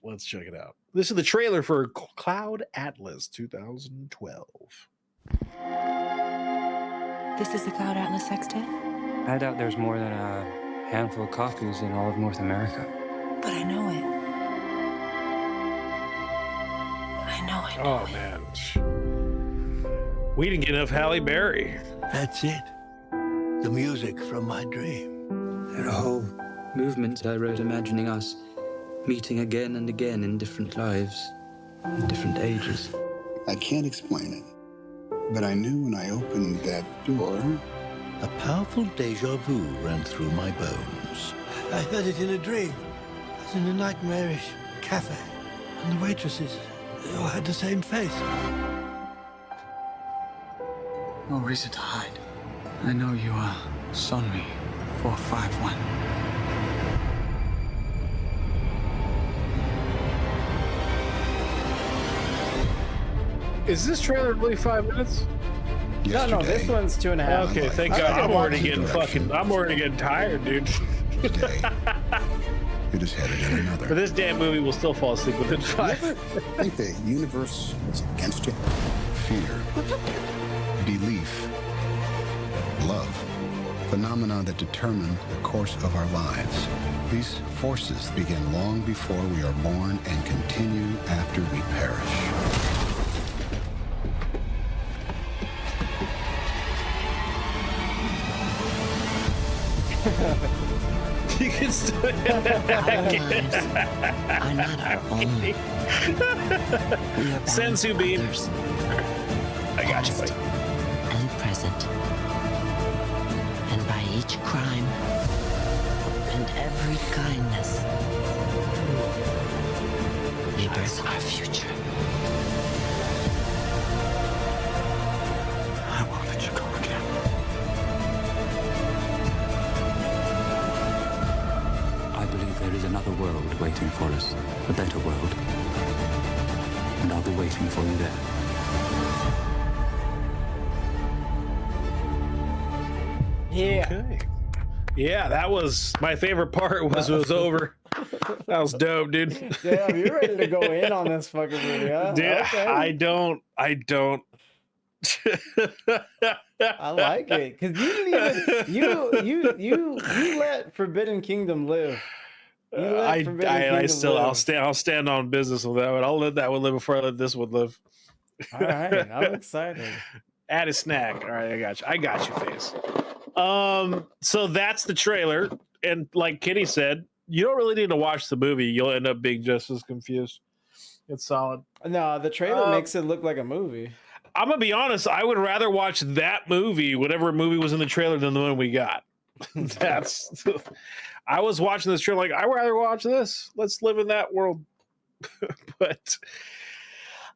let's check it out. This is the trailer for Cloud Atlas 2012. This is the Cloud Atlas Sextet? I doubt there's more than a handful of copies in all of North America. But I know it. I know it. Oh, man. We didn't get enough Halle Berry. That's it. The music from my dream. There are whole movements I wrote imagining us meeting again and again in different lives, in different ages. I can't explain it, but I knew when I opened that door. A powerful deja vu ran through my bones. I heard it in a dream. I was in a nightmarish cafe, and the waitresses, they all had the same face. No reason to hide. I know you are Sonmi 451. Is this trailer really 5 minutes? No, this one's 2.5. Okay, thank God. I'm already getting tired, dude. Today, it is headed in another. But this damn movie will still fall asleep within 5. I think the universe is against you. Fear, belief, love, phenomena that determine the course of our lives. These forces begin long before we are born and continue after we perish. You can still Our lives are not our own. We are bound Sensu to beam. others, I got you, buddy. and present. And by each crime and every kindness, we birth our future. I won't let you go again. I believe there is another world waiting for us, a better world. And I'll be waiting for you there. Yeah. Okay. Yeah, that was my favorite part. Was it was over. That was dope, dude. Damn, you're ready to go in on this fucking movie, huh? Dude, Okay. I don't. I like it because you didn't even you let Forbidden Kingdom live. You let Forbidden Kingdom live. I'll stand on business with that one. I'll let that one live before I let this one live. All right, I'm excited. Add a snack. All right, I got you, Face. So that's the trailer, and like Kenny said, you don't really need to watch the movie. You'll end up being just as confused. It's solid. No, the trailer makes it look like a movie. I'm gonna be honest. I would rather watch that movie, whatever movie was in the trailer, than the one we got. I was watching this trailer like I'd rather watch this. Let's live in that world. But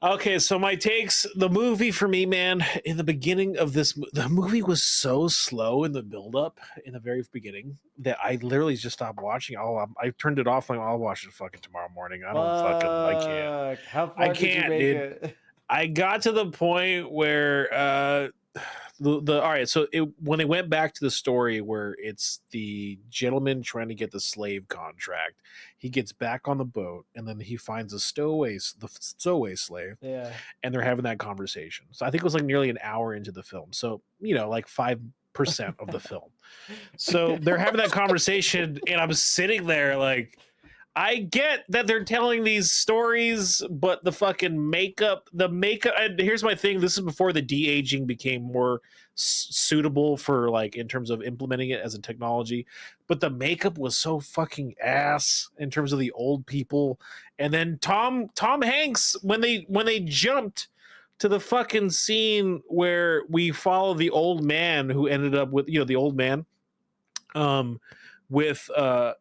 okay, so my takes. The movie for me, man. In the beginning of this, the movie was so slow in the build-up in the very beginning that I literally just stopped watching. I turned it off. Like I'll watch it fucking tomorrow morning. I can't. How far I did you can't, make dude. it? I got to the point where all right, so when it went back to the story where it's the gentleman trying to get the slave contract, he gets back on the boat and then he finds the stowaway slave, Yeah. and they're having that conversation. So I think it was like nearly an hour into the film. So like 5% of the film. So they're having that conversation, and I'm sitting there like, I get that they're telling these stories, but the makeup, and here's my thing. This is before the de-aging became more suitable for like, in terms of implementing it as a technology, but the makeup was so fucking ass in terms of the old people. And then Tom Hanks, when they jumped to the fucking scene where we follow the old man who ended up with, the old man, with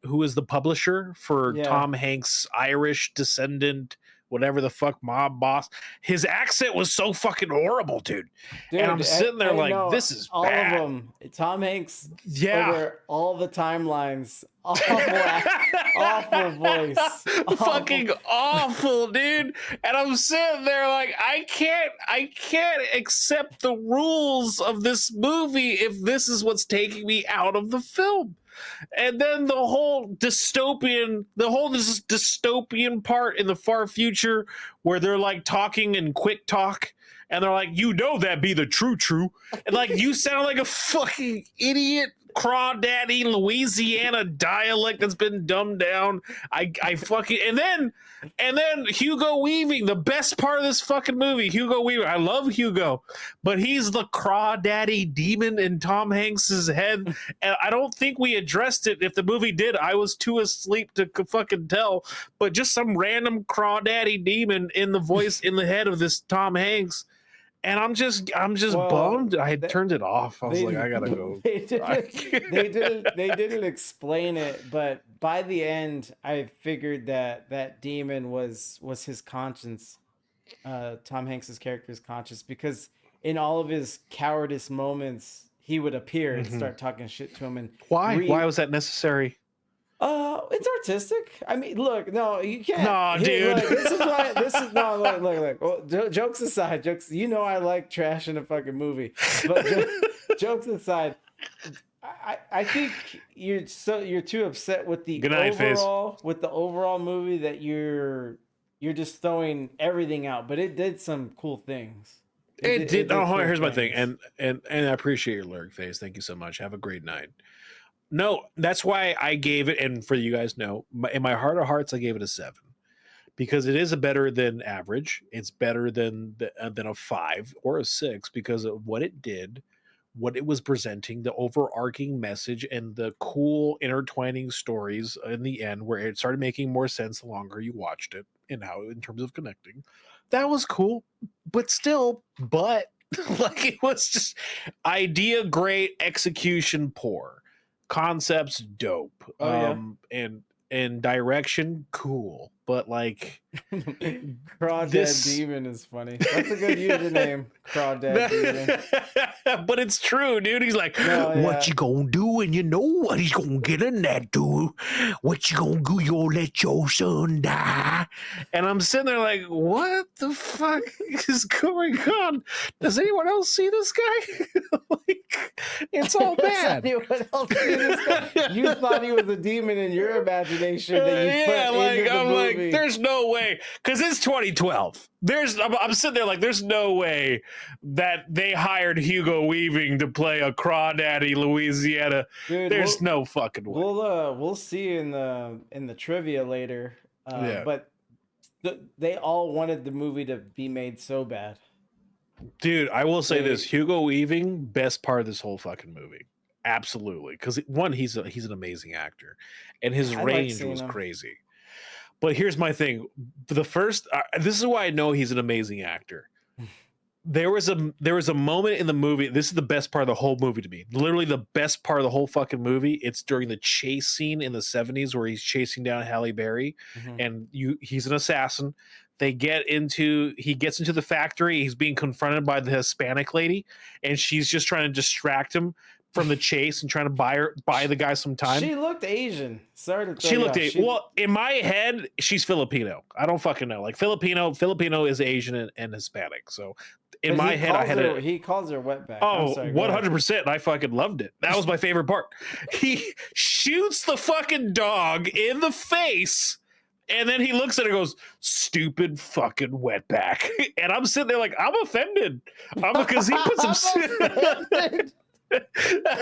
who is the publisher for Tom Hanks' Irish descendant, whatever the fuck, mob boss. His accent was so fucking horrible, dude. And I'm sitting there like, this is all bad. of them. Tom Hanks, Yeah. over all the timelines, awful voice, Fucking awful, dude. And I'm sitting there like, I can't accept the rules of this movie if this is what's taking me out of the film. And then the whole dystopian part in the far future where they're like talking in quick talk and they're like, you know, that be the true. And like, you sound like a fucking idiot crawdaddy Louisiana dialect that's been dumbed down. I fucking, and then Hugo Weaving, the best part of this fucking movie, Hugo Weaving. I love Hugo, but he's the crawdaddy demon in Tom Hanks's head. And I don't think we addressed it. If the movie did, I was too asleep to fucking tell, but just some random crawdaddy demon in the voice in the head of this Tom Hanks. And I'm just bummed. I had turned it off. I was like, I gotta go. They didn't explain it, but by the end, I figured that demon was his conscience, Tom Hanks's character's conscience, because in all of his cowardice moments, he would appear and start talking shit to him. And why was that necessary? It's artistic. I mean, look, no, you can't. No, dude. Look, look. Well, jokes aside, you know I like trash in a fucking movie, but jokes aside, I think you're too upset with the overall movie that you're just throwing everything out. But it did some cool things. It did. Oh, here's my thing, and I appreciate your lyric face. Thank you so much. Have a great night. No, that's why I gave it, and for you guys know, in my heart of hearts, I gave it a 7 because it is a better than average. It's better than a 5 or a 6 because of what it did, what it was presenting, the overarching message, and the cool intertwining stories in the end, where it started making more sense the longer you watched it, and how in terms of connecting. That was cool, but like it was just idea great, execution poor. Concepts dope. And direction cool. But like Crawdad Demon is funny. That's a good username. Crawdad Demon. But it's true, dude. He's like, what you gonna do? And you know what he's gonna get in that, dude. What you gonna do? You gonna let your son die? And I'm sitting there like, what the fuck is going on? Does anyone else see this guy? Like, it's all bad. Anyone else see this guy? You thought he was a demon in your imagination that you put into the movie. Like, there's no way, because it's 2012. I'm sitting there like, there's no way that they hired Hugo Weaving to play a crawdaddy Louisiana. Dude, there's no fucking way. We'll see in the trivia later. But they all wanted the movie to be made so bad. Dude, I will say this: Hugo Weaving, best part of this whole fucking movie. Absolutely, because one, he's an amazing actor, and his range was crazy. But here's my thing: the first, this is why I know he's an amazing actor. There was a moment in the movie. This is the best part of the whole movie to me. Literally the best part of the whole fucking movie. It's during the chase scene in the 70s where he's chasing down Halle Berry, and he's an assassin. He gets into the factory. He's being confronted by the Hispanic lady, and she's just trying to distract him from the chase and trying to buy the guy some time. She looked Asian. Sorry to tell she you. looked Asian. Well, in my head, she's Filipino. I don't fucking know. Like Filipino is Asian and Hispanic. So in my head, he calls her wetback. Oh, 100%. I fucking loved it. That was my favorite part. He shoots the fucking dog in the face. And then he looks at her and goes, stupid fucking wetback. And I'm sitting there like, I'm offended. Because he put some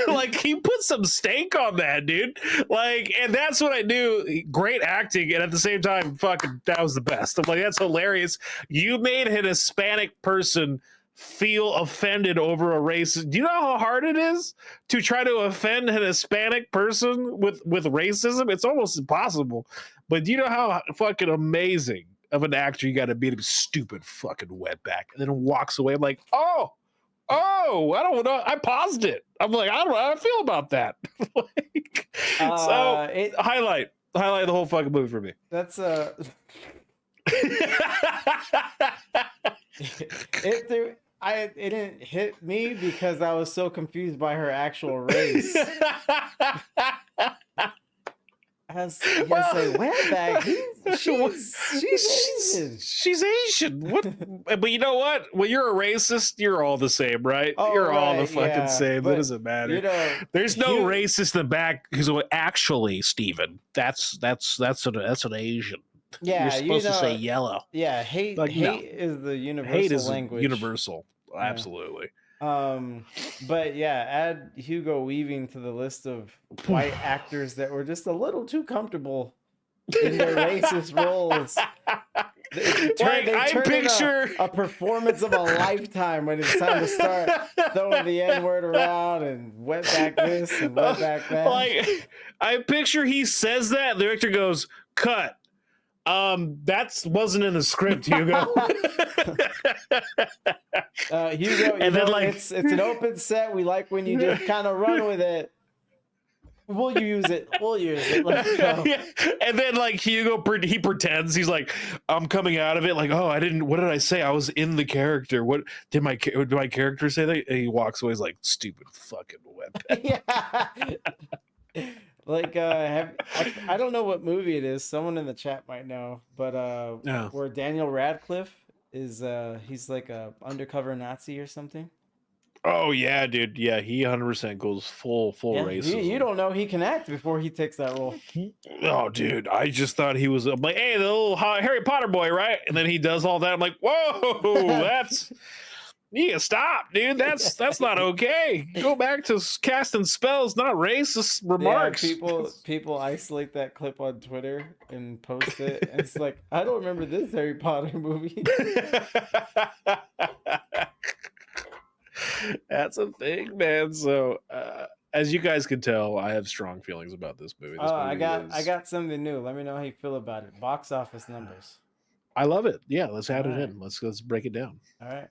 like he put some stank on that, dude. Like, and that's what I knew. Great acting, and at the same time, fucking that was the best. I'm like, that's hilarious. You made an Hispanic person feel offended over a race. Do you know how hard it is to try to offend an Hispanic person with racism? It's almost impossible. But do you know how fucking amazing of an actor you got to be to be stupid fucking wetback, and then walks away? I'm like, oh, I don't know. I paused it. I'm like, I don't know how I feel about that. Highlight the whole fucking movie for me. That's it didn't hit me because I was so confused by her actual race. You gotta say wetback. She's Asian. She's Asian. What? But you know what? When you're a racist, you're all the same, right? Oh, you're all the right, fucking yeah, same. but, It doesn't matter. You know, There's no racist in the back who's actually Steven. That's an Asian. Yeah, you're supposed to say yellow. Yeah, hate is the universal hate is language. Universal, absolutely. But yeah, add Hugo Weaving to the list of white actors that were just a little too comfortable in their racist roles. They picture a performance of a lifetime when it's time to start throwing the N-word around and wetback this and wetback that. Like, I picture he says that, the director goes, cut. That wasn't in the script, Hugo. Hugo, and then like it's an open set. We like when you just kind of run with it. We'll use it. Let's go. Yeah. And then like Hugo, he pretends he's like, I'm coming out of it. Like, oh, I didn't. What did I say? I was in the character. What did my character say? That? And he walks away. He's like, stupid fucking wetback. Yeah. Like, I don't know what movie it is. Someone in the chat might know, but where Daniel Radcliffe is, he's like a undercover Nazi or something. Oh yeah, dude. Yeah, he 100% goes full racism. You don't know he can act before he takes that role. Oh, dude, I just thought he was. I'm like, hey, the little Harry Potter boy, right? And then he does all that. I'm like, whoa, that's. You can stop, dude. That's not okay. Go back to casting spells, not racist remarks. Yeah, people isolate that clip on Twitter and post it. And it's like, I don't remember this Harry Potter movie. That's a thing, man. So, as you guys can tell, I have strong feelings about this movie. I got something new. Let me know how you feel about it. Box office numbers. I love it. Yeah, let's add it in. Let's break it down. All right.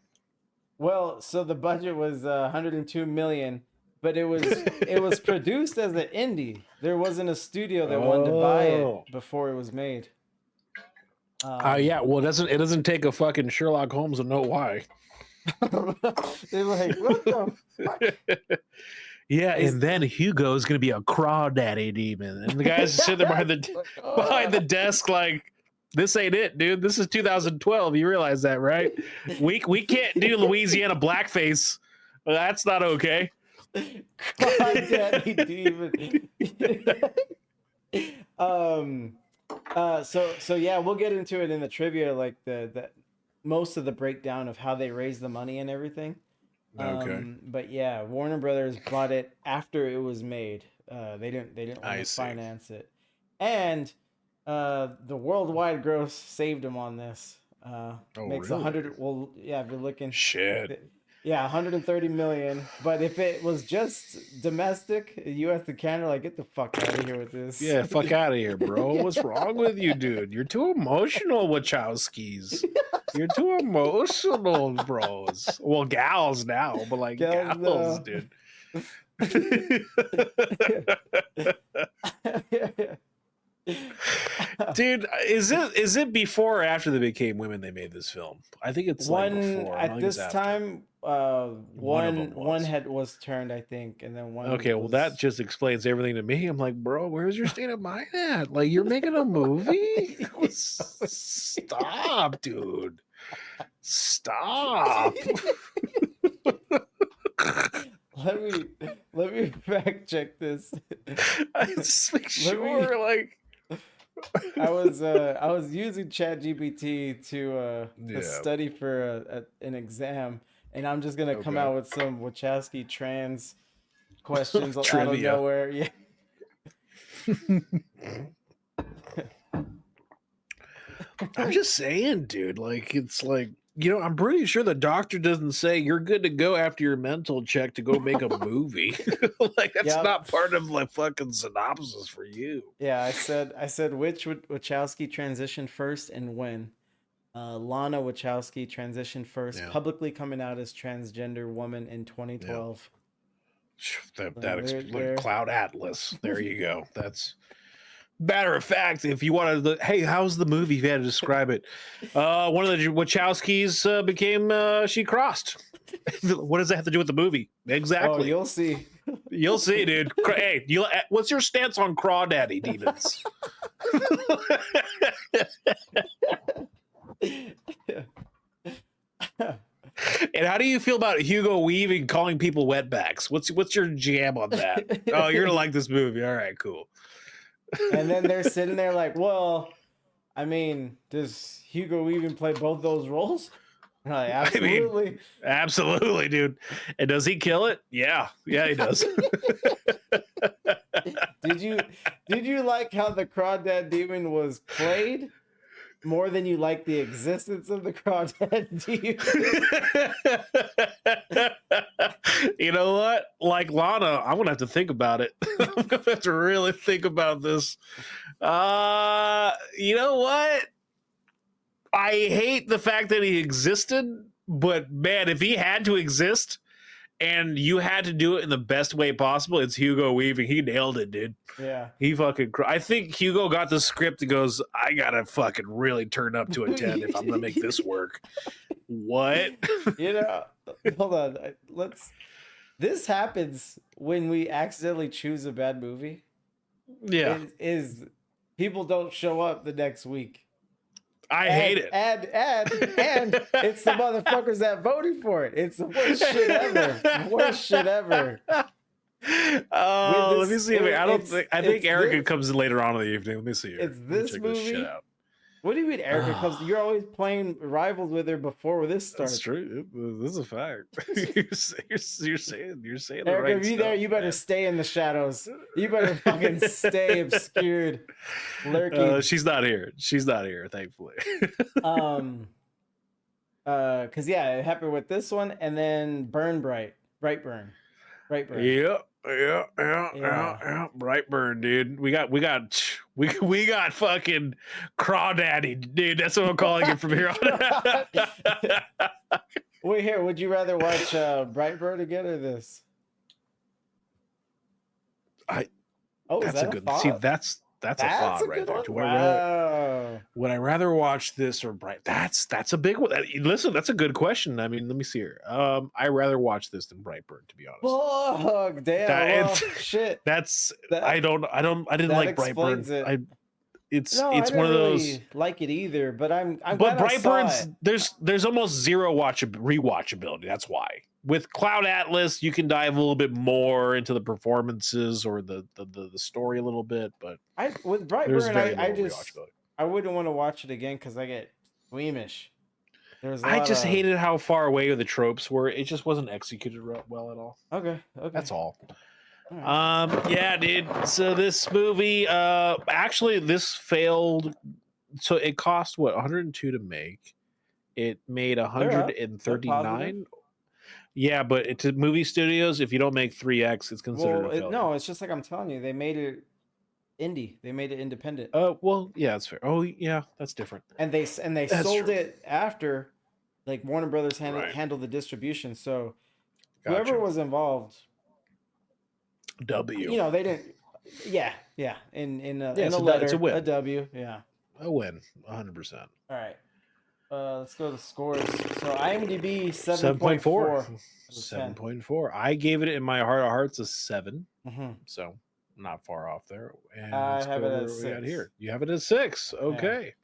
Well, so the budget was 102 million, but it was produced as an indie. There wasn't a studio that wanted to buy it before it was made. Yeah, well, it doesn't take a fucking Sherlock Holmes to know why. They're like, what the fuck? Yeah, and then Hugo's gonna be a crawdaddy demon, and the guys sitting there behind the desk like, this ain't it, dude. This is 2012. You realize that, right? We can't do Louisiana blackface. That's not okay. Crawdaddy demon. So yeah, we'll get into it in the trivia, like the most of the breakdown of how they raised the money and everything. Okay. But yeah, Warner Brothers bought it after it was made. They didn't want to finance it, and the worldwide gross saved them on this. Makes really? 100. Well, yeah, if you're looking. Shit. Yeah, 130 million. But if it was just domestic, U.S. to Canada, like, get the fuck out of here with this. Yeah, fuck out of here, bro. What's wrong with you, dude? You're too emotional, Wachowskis. You're too emotional, bros. Well, gals now, but like gals, dude. Dude, is it before or after they became women they made this film? I think it's one like before. at this time. One was turned, I think, and then one. Okay, well that just explains everything to me. I'm like, bro, where's your state of mind at? Like, you're making a movie? Stop, dude. Stop. Let me fact check this. I just make sure, like. I was using ChatGPT to study for an exam, and I'm just gonna come out with some Wachowski trans questions out of nowhere. Yeah. I'm just saying, dude. Like, it's like, you know, I'm pretty sure the doctor doesn't say you're good to go after your mental check to go make a movie. Like, that's not part of like fucking synopsis for you. Yeah, I said which Wachowski transitioned first and when. Lana Wachowski transitioned first, publicly coming out as transgender woman in 2012. Like Cloud Atlas. There you go. That's. Matter of fact, if you want to, hey, how's the movie? If you had to describe it, one of the Wachowskis became she crossed. What does that have to do with the movie? Exactly. Oh, you'll see. You'll see, dude. Hey, what's your stance on crawdaddy demons? And how do you feel about Hugo Weaving calling people wetbacks? What's your jam on that? Oh, you're gonna like this movie. All right, cool. And then they're sitting there like, well, I mean, does Hugo Weaving play both those roles? Like, absolutely. I mean, absolutely, dude. And does he kill it? Yeah, he does. Did you like how the Crawdad Demon was played more than you like the existence of the Crawdad Demon? You know what? Like Lana, I'm gonna have to think about it. I'm gonna have to really think about this. You know what? I hate the fact that he existed, but man, if he had to exist and you had to do it in the best way possible, it's Hugo Weaving. He nailed it, dude. Yeah. He fucking I think Hugo got the script and goes, I gotta fucking really turn up to a 10 if I'm gonna make this work. What? You know, hold on. This happens when we accidentally choose a bad movie. Yeah. Is people don't show up the next week. I hate it. And it's the motherfuckers that voted for it. It's the worst shit ever. Worst shit ever. Oh, let me see. I think Erica this, comes in later on in the evening. Let me see. It's this movie. What do you mean, Erica? Because you're always playing rivals with her before this starts. That's true. This is a fact. you're saying the Erica, right if you stuff, there, you better man. stay in the shadows. You better fucking stay obscured, lurking. She's not here. She's not here, thankfully. Because yeah, it happened with this one, and then Brightburn. Yeah. Brightburn, dude. We got fucking crawdaddy, dude. That's what I'm calling it from here on. Wait, here. Would you rather watch Brightburn again or this? That's a good. See, that's a thought right there. Would I rather watch this or Bright? That's a big one. Listen, that's a good question. I mean, let me see here. I rather watch this than Brightburn, to be honest. Fuck, damn. Shit. I didn't like Brightburn. It's one of those. Really like it either, but but Brightburn's there's almost zero rewatchability. That's why. With Cloud Atlas, you can dive a little bit more into the performances or the story a little bit, but with Brightburn, I wouldn't want to watch it again because I get squeamish. I just hated how far away the tropes were. It just wasn't executed well at all. Okay. That's all. Right. Yeah, dude. So this movie, actually, this failed. So it cost what 102 to make. It made 139. Yeah, but to movie studios, if you don't make 3x, it's considered a failure. No, it's just like I'm telling you, they made it indie. They made it independent. Well, yeah, that's fair. Oh, yeah, that's different. And they sold it after, like Warner Brothers handled the distribution. So whoever was involved, W. You know, they didn't. Yeah. In a so letter, it's a win. A W. Yeah. A win, 100%. All right. Let's go to scores. So IMDb 7.4. 7.4. I gave it in my heart of hearts a 7. Mm-hmm. So not far off there. And I have it at 6. We got here. You have it at 6. Okay.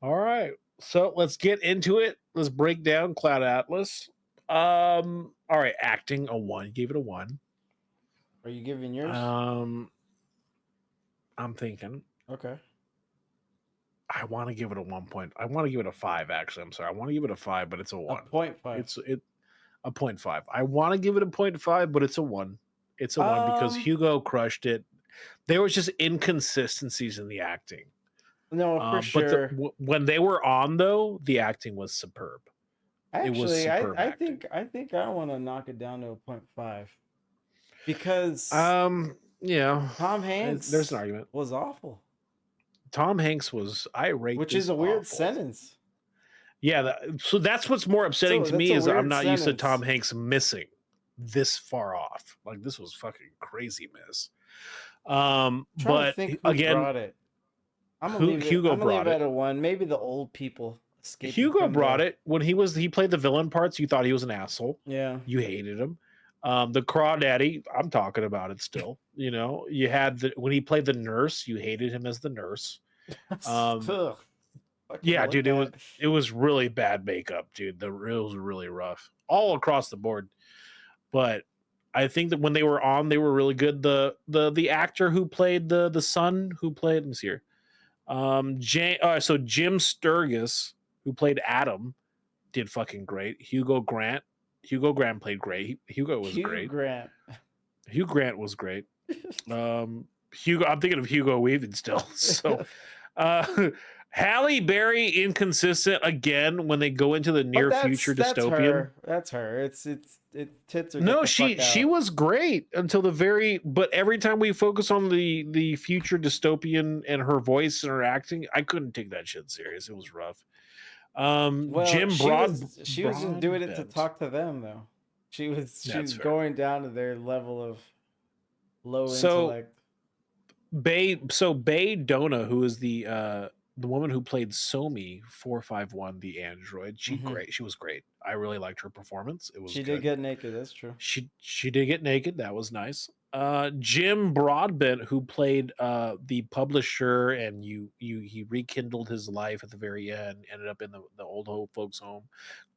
Yeah. All right. So let's get into it. Let's break down Cloud Atlas. All right. Acting, a 1. You gave it a 1. Are you giving yours? I'm thinking. Okay. I want to give it a 1 point. I want to give it a 5, actually. I'm sorry. I want to give it a 5, but it's a 1. A 0.5. It's a 0.5. I want to give it a 0.5, but it's a 1. It's a 1 because Hugo crushed it. There was just inconsistencies in the acting. No, for sure. But when they were on, though, the acting was superb. Actually, it was superb I think I want to knock it down to a 0.5 because Tom Hanks. There's an argument. Was awful. Tom Hanks was irate, which is a weird sentence. Yeah, so that's what's more upsetting to me is I'm not used to Tom Hanks missing this far off. Like this was fucking crazy miss. But again, brought it. Hugo brought it at a 1. Maybe the old people. Hugo brought it when he played the villain parts. You thought he was an asshole. Yeah, you hated him. The Crawdaddy, I'm talking about it still. You know, you had when he played the nurse, you hated him as the nurse. Um, Ugh, fucking yeah, look dude, at. it was really bad makeup, dude. It was really rough all across the board. But I think that when they were on, they were really good. The actor who played the son who played, let me see here. So Jim Sturgis, who played Adam, did fucking great. Hugo Grant played great. Hugo was Hugh great. Grant. Hugh Grant was great. Hugo, I'm thinking of Hugo Weaving still. So, Halle Berry inconsistent again when they go into the But near future that's dystopian. her. That's her. It tits her. No, get the she fuck she out. was great until the very. But every time we focus on the future dystopian and her voice and her acting, I couldn't take that shit serious. It was rough. Well, Jim she was just doing it to Broadbent. to them though. She was That's fair. going down to their level of low So intellect. Bay Dona, who is the woman who played Somi 451, the android, Mhm. she was great. I really liked her performance. It was She good. did get naked. That's true. She did get naked. That was nice. Jim Broadbent, who played the publisher, and he rekindled his life at the very end, ended up in the old folks home.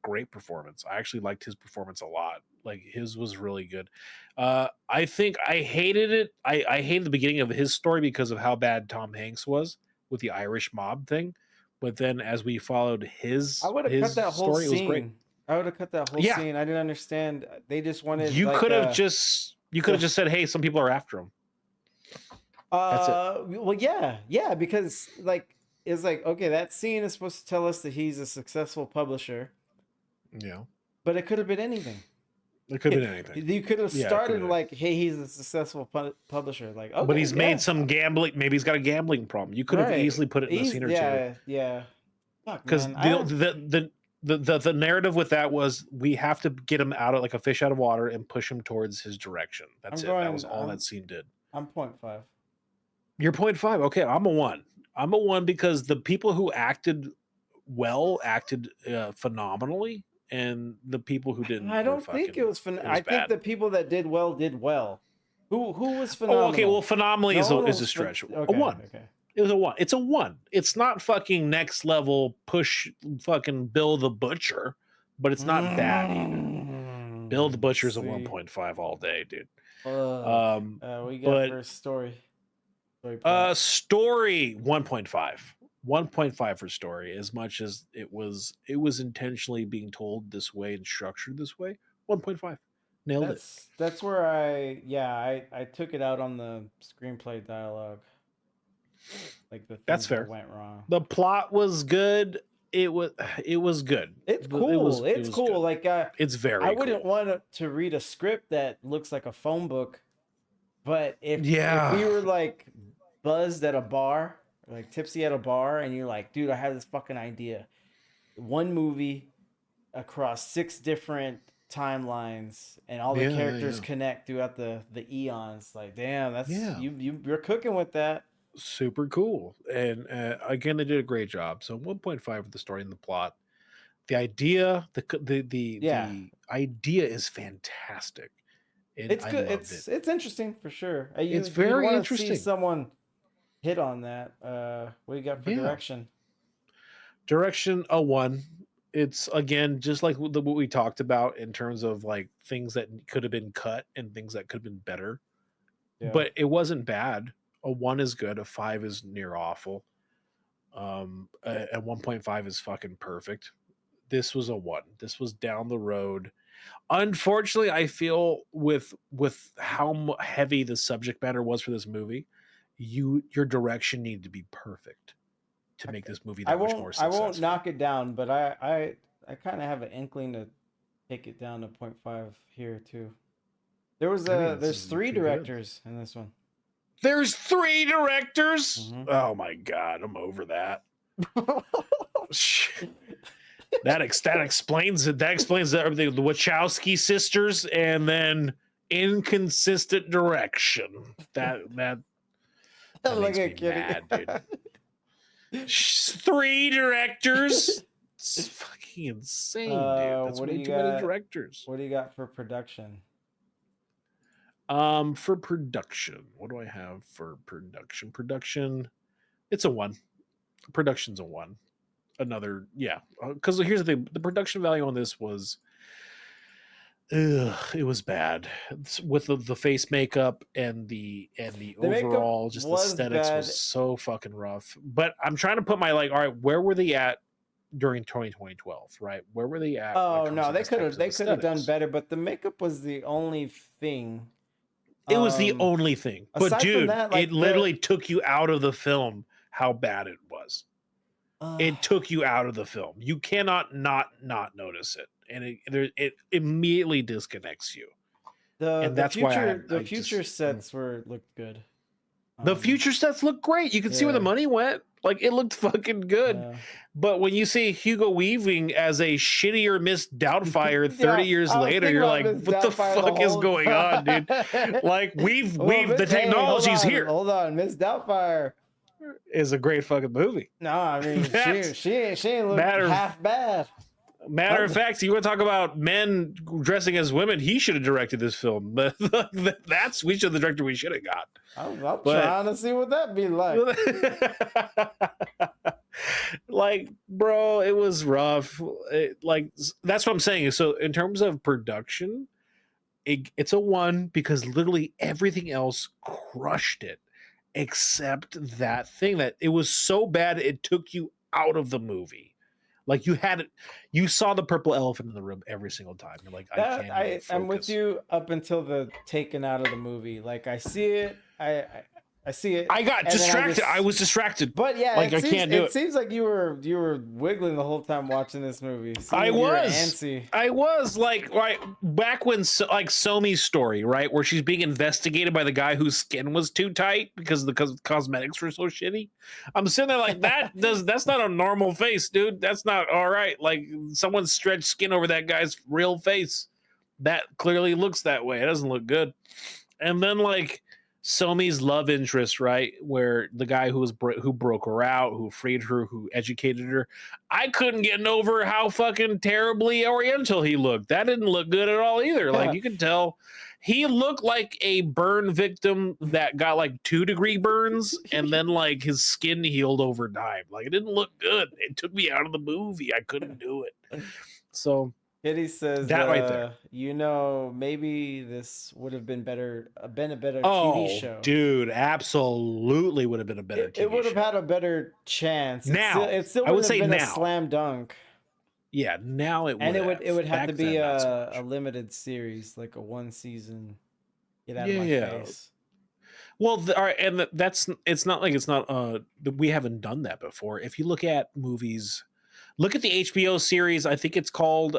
Great performance. I actually liked his performance a lot. Like his was really good. I think I hated it. I hated the beginning of his story because of how bad Tom Hanks was with the Irish mob thing. But then as we followed I would have cut his that whole story, it was great. scene. I would have cut that whole Yeah, scene. I didn't understand. They just wanted you like could have just said, "Hey, some people are after him." That's it. well, yeah, because like it's like okay, that scene is supposed to tell us that he's a successful publisher, Yeah, but it could have been anything. it could have been anything. You could have Yeah, it started could've like, hey, he's a successful publisher. Like, but okay, he's yeah, made some gambling. Maybe he's got a gambling problem. You could have right. easily put it in a scene or two. Yeah. Fuck, Because man. the narrative with that was we have to get him out of like a fish out of water and push him towards his direction. That's I'm it. That going. was all that scene did. I'm 0.5. You're 0.5. Okay, I'm a 1. I'm a 1 because the people who acted well acted phenomenally, and the people who didn't I were don't think it fucking. was. It was I think bad. the people that did well did well. Who was Oh, okay. phenomenal? Well, phenomenally No one is a was stretch. A okay. 1. Okay. It was a 1. It's a 1. It's not fucking next level push fucking Bill the Butcher, but it's not bad either. Bill the Butcher's a See. 1.5 all day, dude. What you got But for story? Plot. story 1.5. 1.5 for story, as much as it was intentionally being told this way and structured this way. 1.5. Nailed it. That's where I took it out on the screenplay dialogue. Like the things That's fair. that went wrong. The plot was good. It was good. It's But cool. it It's was cool. good. Like It's very I wouldn't cool. want to read a script that looks like a phone book, but if we Yeah. were like buzzed at a bar, like tipsy at a bar, and you're like, dude, I have this fucking idea. One movie across 6 different timelines, and all the characters connect throughout the eons. Like, damn, that's you're cooking with that. Super cool. And again, they did a great job. So 1.5 for the story and the plot. The idea, Yeah. the idea is fantastic. And It's I good. loved it. It's interesting for sure. It's You'd very wanna interesting. See someone hit on that. What do you got for Yeah. direction? Direction a 1. It's again just like what we talked about in terms of like things that could have been cut and things that could have been better. Yeah. But it wasn't bad. A 1 is good. A 5 is near awful. A 1.5 is fucking perfect. This was a 1. This was down the road. Unfortunately, I feel with how heavy the subject matter was for this movie, your direction needed to be perfect to make this movie that much more I successful. won't knock it down, but I kind of have an inkling to take it down to 0.5 here too. There's 3 directors in this one. There's 3 directors. Mhm. Oh my god, I'm over that. that explains it. That explains everything. The Wachowski sisters, and then inconsistent direction. That Like makes a me mad, dude. 3 directors. It's fucking insane, dude. That's what do way you too many got- directors. What do you got for production? For production, what do I have for production? Production, it's a 1. Production's a 1. Another, yeah. Because here's the thing: the production value on this was, it was bad. With the face makeup and the The makeup overall just was aesthetics bad. was so fucking rough. But I'm trying to put my like, all right, where were they at during 2012? Right, where were they at? When it Oh comes no, to they this could type have of they could have done aesthetics? better, but the makeup was the only thing. It was the Um, only thing. But aside from dude, that, it like literally took you out of the film how bad it was. uh, It took you out of the film. You cannot not notice it. And it immediately disconnects you. And the that's why future I just sets were looked good. the future sets look great. You can see where the Yeah, money went. Like it looked fucking good. yeah. But when you see Hugo Weaving as a shittier Miss Doubtfire 30 Yeah, years I was later, thinking you're about like, Miss what the Doubtfire the fuck is whole going on, dude? time. Like Well, the hey, technology's here. hold on, Miss Doubtfire. Is a great fucking movie. No, I mean That's she ain't look matter half bad. Matter of fact, you want to talk about men dressing as women? He should have directed this film. That's we should the director we should have got. I'm But trying to see what that be like. like, bro, it was rough. That's what I'm saying. So in terms of production, it's a 1 because literally everything else crushed it, except that thing that it was so bad it took you out of the movie. Like you saw the purple elephant in the room every single time. You're like, I That can't even I'm with focus. you up until the taken out of the movie. Like I see it, I see it. I got and then distracted. I was distracted. But yeah, Like I can't do it. seems like you were wiggling the whole time watching this movie. It seemed I like you were was. antsy. I was like right back when like Somi's story, right, where she's being investigated by the guy whose skin was too tight because the cosmetics were so shitty. I'm sitting there like that's not a normal face, dude. That's not all right. Like someone stretched skin over that guy's real face. That clearly looks that way. It doesn't look good. And then like Somi's love interest, right, where the guy who who broke her out, who freed her, who educated her. I couldn't get over how fucking terribly Oriental he looked. That didn't look good at all either. Like you could tell, he looked like a burn victim that got like 2-degree burns, and then like his skin healed over time. Like it didn't look good. It took me out of the movie. I couldn't do it. So Kitty says, that right there. maybe this would have been a better TV Oh, show. dude, absolutely would have been a better TV It would have show. had a better chance. Now, it still I would wouldn't say have been a now. slam dunk. Yeah, now it would. And it would have Back to be then, not so a much. limited series, like a 1-season. Get out of my Yeah. face. Well, all right, and that's it's not like it's not. We haven't done that before. If you look at movies, look at the HBO series. I think it's called.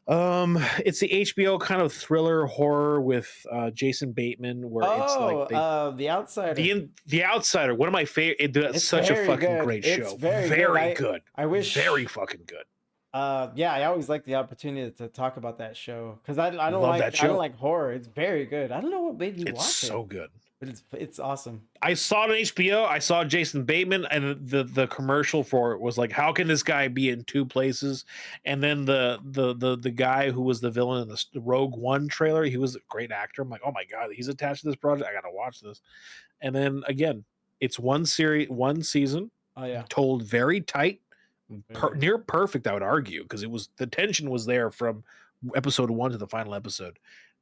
It's the HBO kind of thriller horror with Jason Bateman, where it's like The Outsider. the Outsider. One of my favorite. That's It's such a very fucking good. great It's show. very good. Good. I wish Very fucking good. Yeah, I always like the opportunity to talk about that show because I don't Love like that I don't show. like horror. It's very good. I don't know what made you It's watch so it, good. but it's awesome. I saw it on HBO. I saw Jason Bateman, and the commercial for it was like, "How can this guy be in 2 places?" And then the guy who was the villain in the Rogue One trailer, he was a great actor. I'm like, "Oh my god, he's attached to this project. I gotta watch this." And then again, it's 1 season, Oh yeah, told very tight, Very- near perfect. I would argue because the tension was there from episode 1 to the final episode.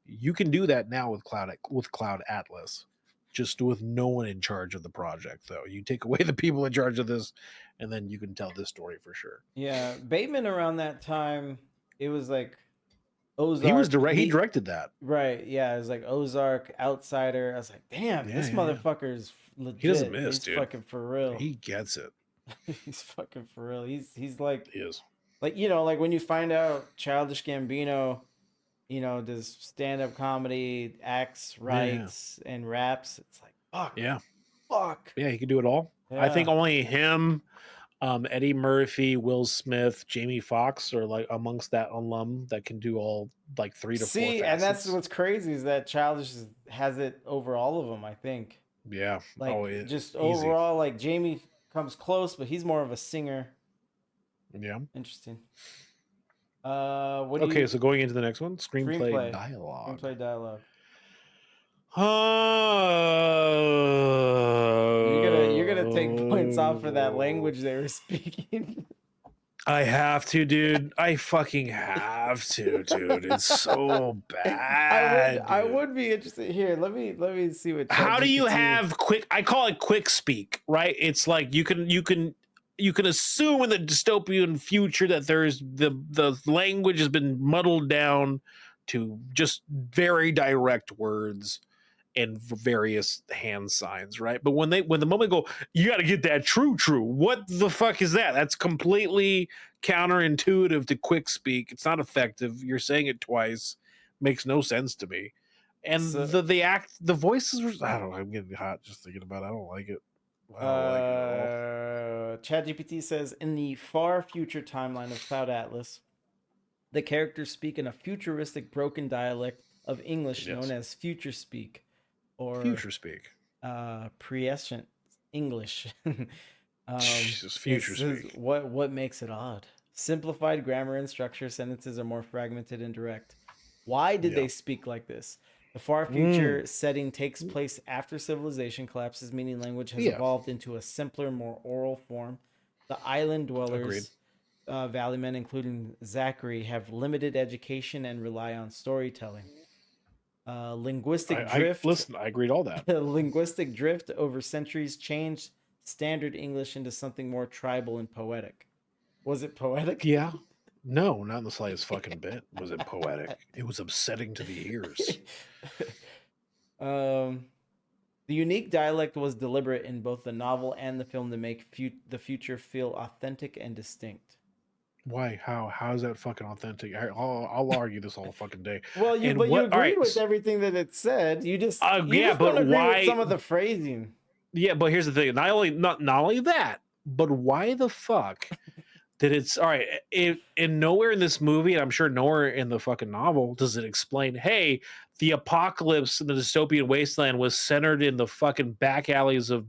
You can do that now with Cloud Atlas. Just with no one in charge of the project, though. You take away the people in charge of this, and then you can tell this story for sure. yeah. Bateman around that time, it was like Ozark. He was he directed that. Right, yeah. It was like Ozark, Outsider. I was like, damn, Yeah, this yeah. motherfucker's legit. He doesn't miss, He's dude. fucking for real. He gets it. He's fucking for real. He's like He is. like like when you find out Childish Gambino, does stand-up comedy, acts, writes, and raps. It's like fuck. Yeah. Fuck. Yeah, he can do it all. I think Yeah. only him, Eddie Murphy, Will Smith, Jamie Foxx are like amongst that alum that can do all like 3 to 4 See, and that's facets. what's crazy is that Childish has it over all of them. I think. Yeah. Like just easy. overall, like Jamie comes close, but he's more of a singer. Yeah. Interesting. What do Okay, you so going into the next one, screenplay, screenplay dialogue. Screenplay dialogue. You're gonna take points off for that language they were speaking. I have to, dude. I fucking have to, dude. It's so bad. I dude. would be interested here. Let me see what. How do you ChatGPT have quick? I call it quick speak, right? It's like you can assume in the dystopian future that there's the language has been muddled down to just very direct words and various hand signs, right? But when the moment go, you got to get that true. What the fuck is that? That's completely counterintuitive to quick speak. It's not effective. You're saying it twice, makes no sense to me. And So- the voices were, I don't know. I'm getting hot just thinking about it. I don't like it. I don't like it at all. ChatGPT says in the far future timeline of Cloud Atlas, the characters speak in a futuristic broken dialect of English Yes. known as future speak or Future speak. prescient English. Jesus, It future says, speak. what makes it odd? Simplified grammar and structure, sentences are more fragmented and direct. Why did Yeah. they speak like this? The far future setting takes place after civilization collapses, meaning language has Yeah. evolved into a simpler, more oral form. The island dwellers, Valley men, including Zachary, have limited education and rely on storytelling. Linguistic drift. Listen, I agreed all that. Linguistic drift over centuries changed standard English into something more tribal and poetic. Was it poetic? Yeah. No, not in the slightest fucking bit. Was it poetic? It was upsetting to the ears. The unique dialect was deliberate in both the novel and the film to make the future feel authentic and distinct. Why? How is that fucking authentic? I'll argue this all fucking day. Well, you And but you what- agreed all right, with everything that it said. You just yeah, just but don't agree why- with some of the phrasing. Yeah, but here's the thing. Not only that, but why the fuck did it's all right? In nowhere in this movie, and I'm sure nowhere in the fucking novel, does it explain, hey, the apocalypse in the dystopian wasteland was centered in the fucking back alleys of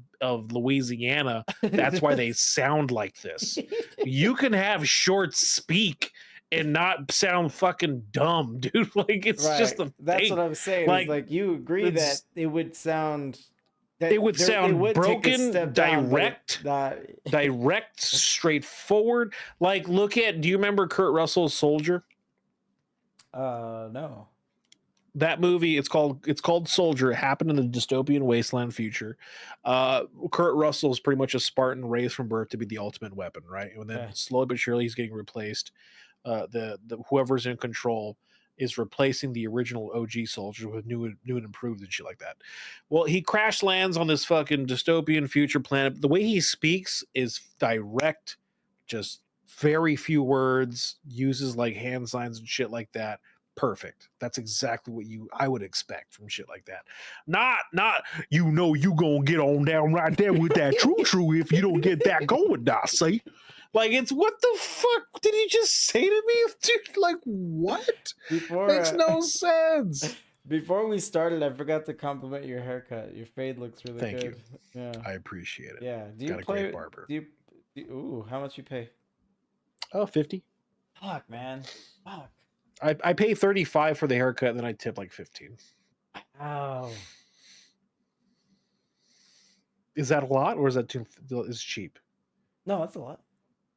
Louisiana. That's why they sound like this. You can have short speak and not sound fucking dumb, dude. Like it's just the That's thing. what I'm saying. Like, Like you agree that it's- it would sound that It would sound take a broken, step down, but direct. not- Direct, straightforward. Like, look at. Do you remember Kurt Russell's Soldier? No. That movie. It's called Soldier. It happened in the dystopian wasteland future. Kurt Russell is pretty much a Spartan raised from birth to be the ultimate weapon, right? And then Okay. slowly but surely he's getting replaced. The whoever's in control is replacing the original OG soldiers with new and improved and shit like that. Well, he crash lands on this fucking dystopian future planet. The way he speaks is direct, just very few words, uses like hand signs and shit like that. Perfect. That's exactly what I would expect from shit like that. Not you gonna get on down right there with that true if you don't get that going, I see. Like, it's what the fuck did he just say to me? Dude, like, what? Before Makes no sense. before we started, I forgot to compliment your haircut. Your fade looks really Thank good. you. Yeah. I appreciate it. Yeah. Do you Got a play great barber. ooh, how much you pay? Oh, 50. Fuck, man. Fuck. I pay 35 for the haircut, and then I tip like 15. Oh. Is that a lot, or is that is cheap? No, that's a lot.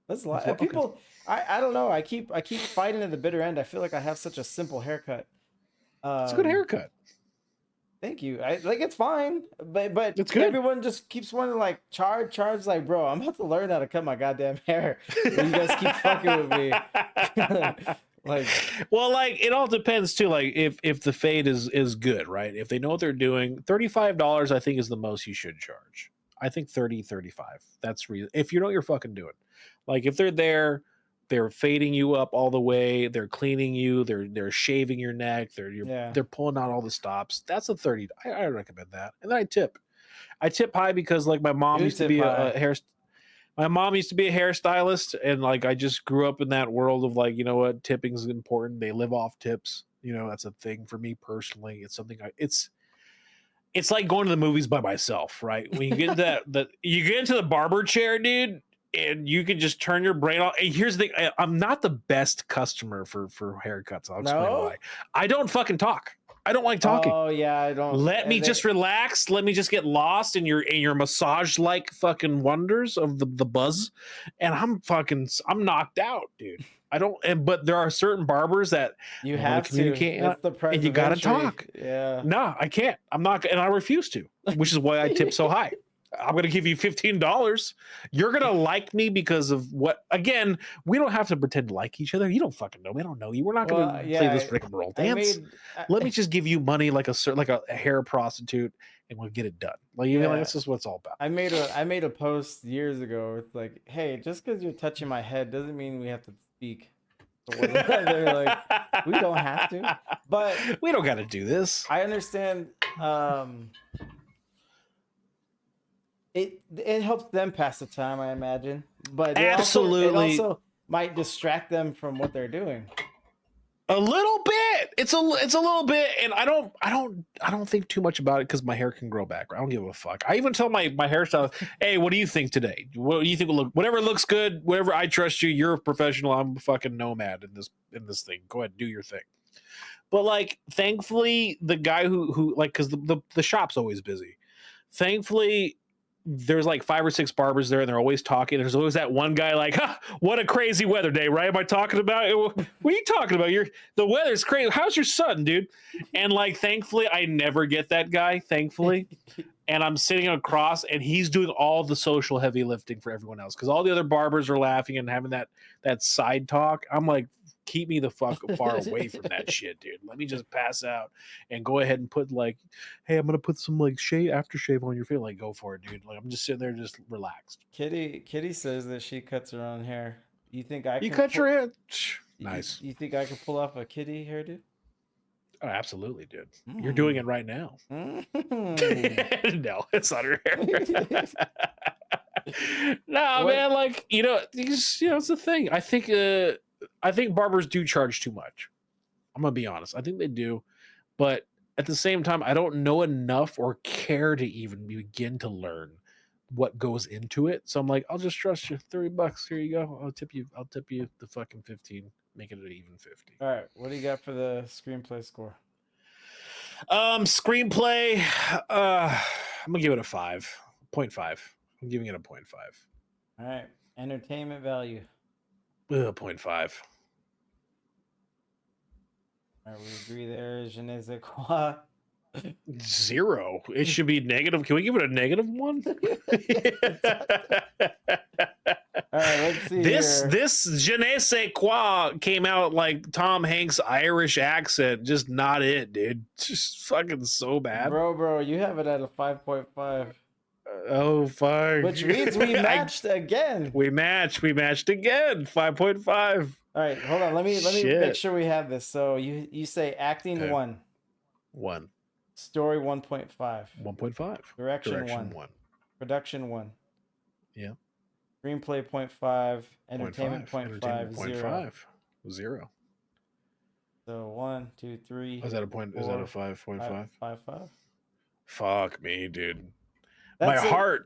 That's a lot. That's a lot, okay. People, I don't know. I keep fighting at the bitter end. I feel like I have such a simple haircut. It's a good haircut. Thank you. I like it's fine, but It's good. everyone just keeps wanting like charge. Like, bro, I'm about to learn how to cut my goddamn hair. You guys keep fucking with me. Like, well, like it all depends too. Like if the fade is good, right? If they know what they're doing, $35 I think is the most you should charge. I think 30, 35. That's reason. If you know what you're fucking doing, like if they're there, they're fading you up all the way, they're cleaning you, they're shaving your neck, they're pulling out all the stops. That's a 30. I recommend that. And then I tip high because like my mom used to be my mom used to be a hairstylist, and like I just grew up in that world of like, you know what, tipping is important. They live off tips. You know, that's a thing for me personally. It's something it's like going to the movies by myself, right? When you get that you get into the barber chair, dude, and you can just turn your brain off. And here's the thing: I'm not the best customer for haircuts. I'll explain No? why. I don't fucking talk. I don't like talking. Oh yeah, I don't. Let me just relax. Let me just get lost in your massage like fucking wonders of the buzz, and I'm knocked out, dude. I don't. But there are certain barbers that you wanna have to communicate, That's the price and you of gotta entry. talk. Yeah. No, I can't. I'm not, and I refuse to. Which is why I tip so high. I'm going to give you $15. You're going to like me because of what? Again, we don't have to pretend to like each other. You don't fucking know me. I don't know you. We're not going to play this rigmarole dance. Let me just give you money like a hair prostitute, and we'll get it done. Like you mean, like that's just what it's all about. I made a post years ago. It's like, hey, just because you're touching my head doesn't mean we have to speak. They're like, we don't have to, but we don't got to do this. I understand. It helps them pass the time, I imagine, but absolutely, it also might distract them from what they're doing. A little bit. It's a little bit, and I don't think too much about it because my hair can grow back. I don't give a fuck. I even tell my hairstylist, "Hey, what do you think today? What do you think will look? Whatever looks good. Whatever. I trust you. You're a professional. I'm a fucking nomad in this thing. Go ahead, do your thing." But like, thankfully, the guy who like, because the shop's always busy. Thankfully, there's like 5 or 6 barbers there, and they're always talking. There's always that one guy like, what a crazy weather day, right? Am I talking about? What are you talking about? The weather's crazy. How's your son, dude? And like, thankfully, I never get that guy, thankfully. And I'm sitting across, and he's doing all the social heavy lifting for everyone else. Because all the other barbers are laughing and having that side talk. I'm like, keep me the fuck far away from that shit, dude. Let me just pass out and go ahead and put like, hey, I'm gonna put some like aftershave on your face. Like, go for it, dude. Like, I'm just sitting there just relaxed. Kitty says that she cuts her own hair. You think you cut your hair? Nice. You think I could pull off a kitty hairdo? Oh, absolutely, dude. You're doing it right now. No, it's not her hair. No, man. Like, it's the thing. I think barbers do charge too much. I'm gonna be honest. I think they do, but at the same time, I don't know enough or care to even begin to learn what goes into it. So I'm like, I'll just trust you. $30. Here you go. I'll tip you the fucking 15. Make it an even 50. All right. What do you got for the screenplay score? Screenplay. I'm gonna give it a 5.5. I'm giving it a 0.5. All right. Entertainment value. 0.5. All right, we agree there. Je ne sais quoi. 0. It should be negative. Can we give it a -1? All right, let's see. This je ne sais quoi came out like Tom Hanks' Irish accent. Just not it, dude. Just fucking so bad. Bro, you have it at a 5.5. Oh fuck! Which means we matched again. We matched again. 5.5. All right, hold on. Let me make sure we have this. So you say acting okay. 1, story 1.5, 1.5, direction 1, production 1, yeah, screenplay 0.5, entertainment 0.5, 0. So 1, 2, 3. Is that a point? 4, is that a 5.5? 5. Fuck me, dude. That's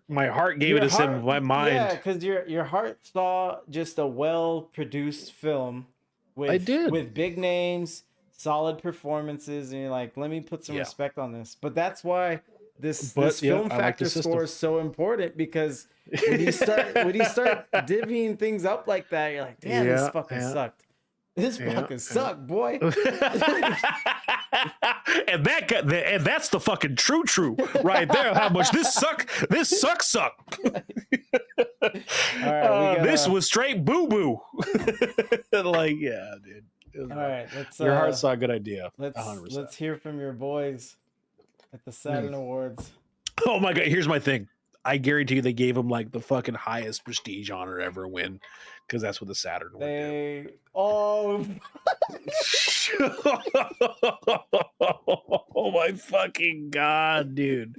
my heart gave it a 7. My mind. Yeah, because your heart saw just a well-produced film with big names, solid performances, and you're like, let me put some respect on this. But that's why this film factor score is so important, because when you start divvying things up like that, you're like, damn, this fucking sucked. This fucking sucked, boy. and that's the fucking true right there. How much this suck. All right, this was straight boo. Like, yeah, dude. All right, your heart saw a good idea. Let's hear from your boys at the Saturn Awards. Oh my god, here's my thing. I guarantee you they gave him like the fucking highest prestige honor ever win, because that's what the Saturn would do. Oh my fucking god, dude.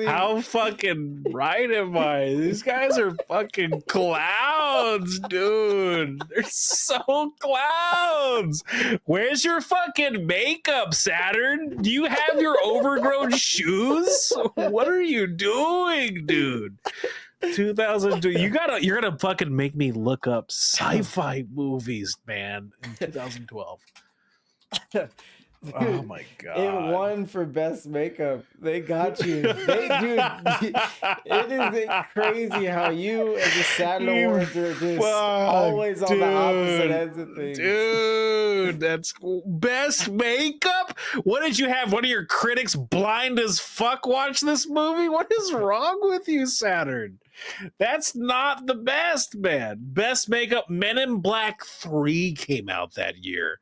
How fucking right am I? These guys are fucking clowns, dude. They're so clowns. Where's your fucking makeup, Saturn? Do you have your overgrown shoes? What are you doing, dude? 2002. You're gonna fucking make me look up sci-fi movies, man, in 2012. Oh my god! It won for best makeup. They got you. It is crazy how you and the Saturn Awards are just always on the opposite ends of things. Dude, that's cool. Best makeup. What did you have? One of your critics blind as fuck watch this movie? What is wrong with you, Saturn? That's not the best, man. Best makeup. Men in Black 3 came out that year.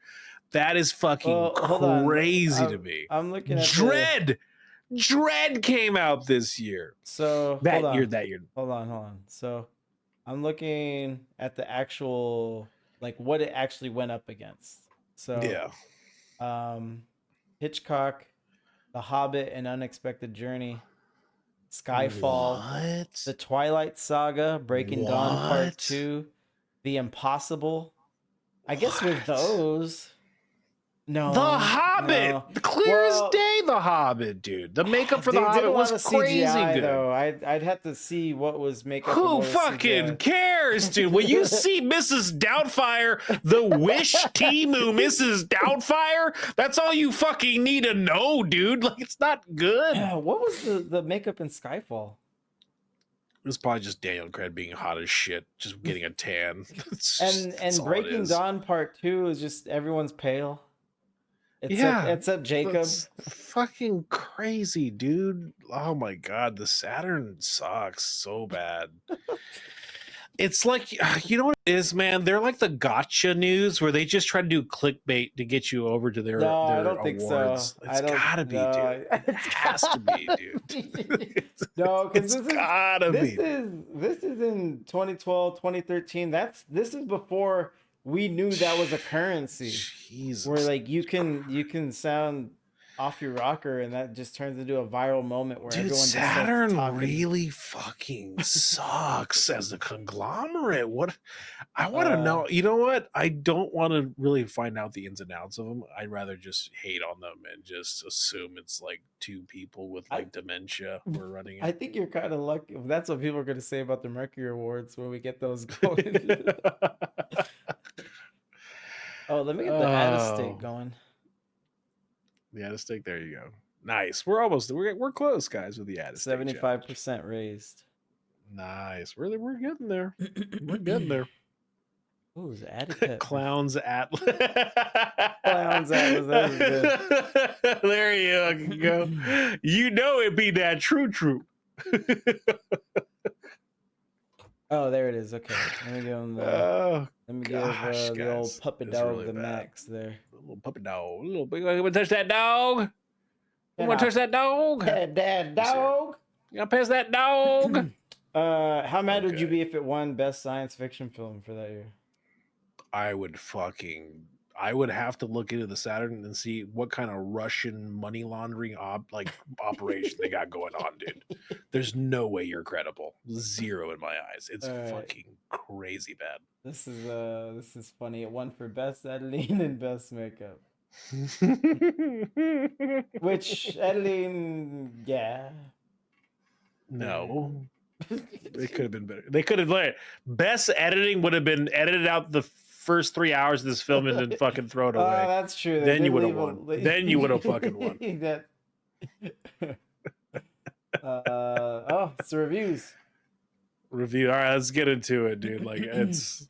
That is fucking crazy to me. I'm looking at Dread. Dread came out this year. So that year. Hold on. So I'm looking at the actual, like, what it actually went up against. So yeah. Hitchcock, The Hobbit, An Unexpected Journey, Skyfall, What? The Twilight Saga, Breaking Dawn Part 2, The Impossible. I guess with those. No, The Hobbit, no. Clear as day. The Hobbit, dude. The makeup for The Hobbit was crazy good. Though. I'd have to see what was makeup. Who fucking cares, dude? When you see Mrs. Doubtfire, the Wish Timu Mrs. Doubtfire, that's all you fucking need to know, dude. Like, it's not good. What was the makeup in Skyfall? It was probably just Daniel Craig being hot as shit, just getting a tan. And Breaking Dawn Part 2 is just everyone's pale. Except Jacob. It's fucking crazy, dude. Oh my god, the Saturn sucks so bad. It's like, you know what it is, man? They're like the gotcha news where they just try to do clickbait to get you over to their I don't think awards. so. It's gotta be, dude. It has to be, dude. No, because this is in 2012, 2013. This is before we knew that was a currency. Jesus. Where like you can sound off your rocker and that just turns into a viral moment where everyone just Saturn starts talking. really fucking sucks as a conglomerate. What I want to know, you know what? I don't want to really find out the ins and outs of them. I'd rather just hate on them and just assume it's like two people with like dementia who are running it. I think you're kind of lucky. That's what people are going to say about the Mercury Awards when we get those going. Oh, let me get the Add-a-Stake going. The Add-a-Stake, there you go. Nice. We're close, guys, with the Add-a-Stake. 75% raised. Nice. We're getting there. We're getting there. Ooh, is Atticus. Clowns Atlas. Clowns Atlas. That was good. There you go. You know it be that true. Oh, there it is. Okay. Let me give him the. Let me give the old puppy dog really the bad. Max there. A little puppy dog. You want to touch that dog? You want to touch that dog? Dad dog. You want to pass that dog? How mad would you be if it won Best Science Fiction Film for that year? I would have to look into the Saturn and see what kind of Russian money laundering operation they got going on, dude. There's no way you're credible. Zero in my eyes. It's fucking crazy bad. This is funny. It won for Best Editing and Best Makeup. Which editing, yeah. No. It could have been better. They could have best editing would have been edited out the first 3 hours of this film and then fucking throw it away. That's true. Then you would have won. Then you would have fucking won. It's the reviews. All right, let's get into it, dude. Like it's,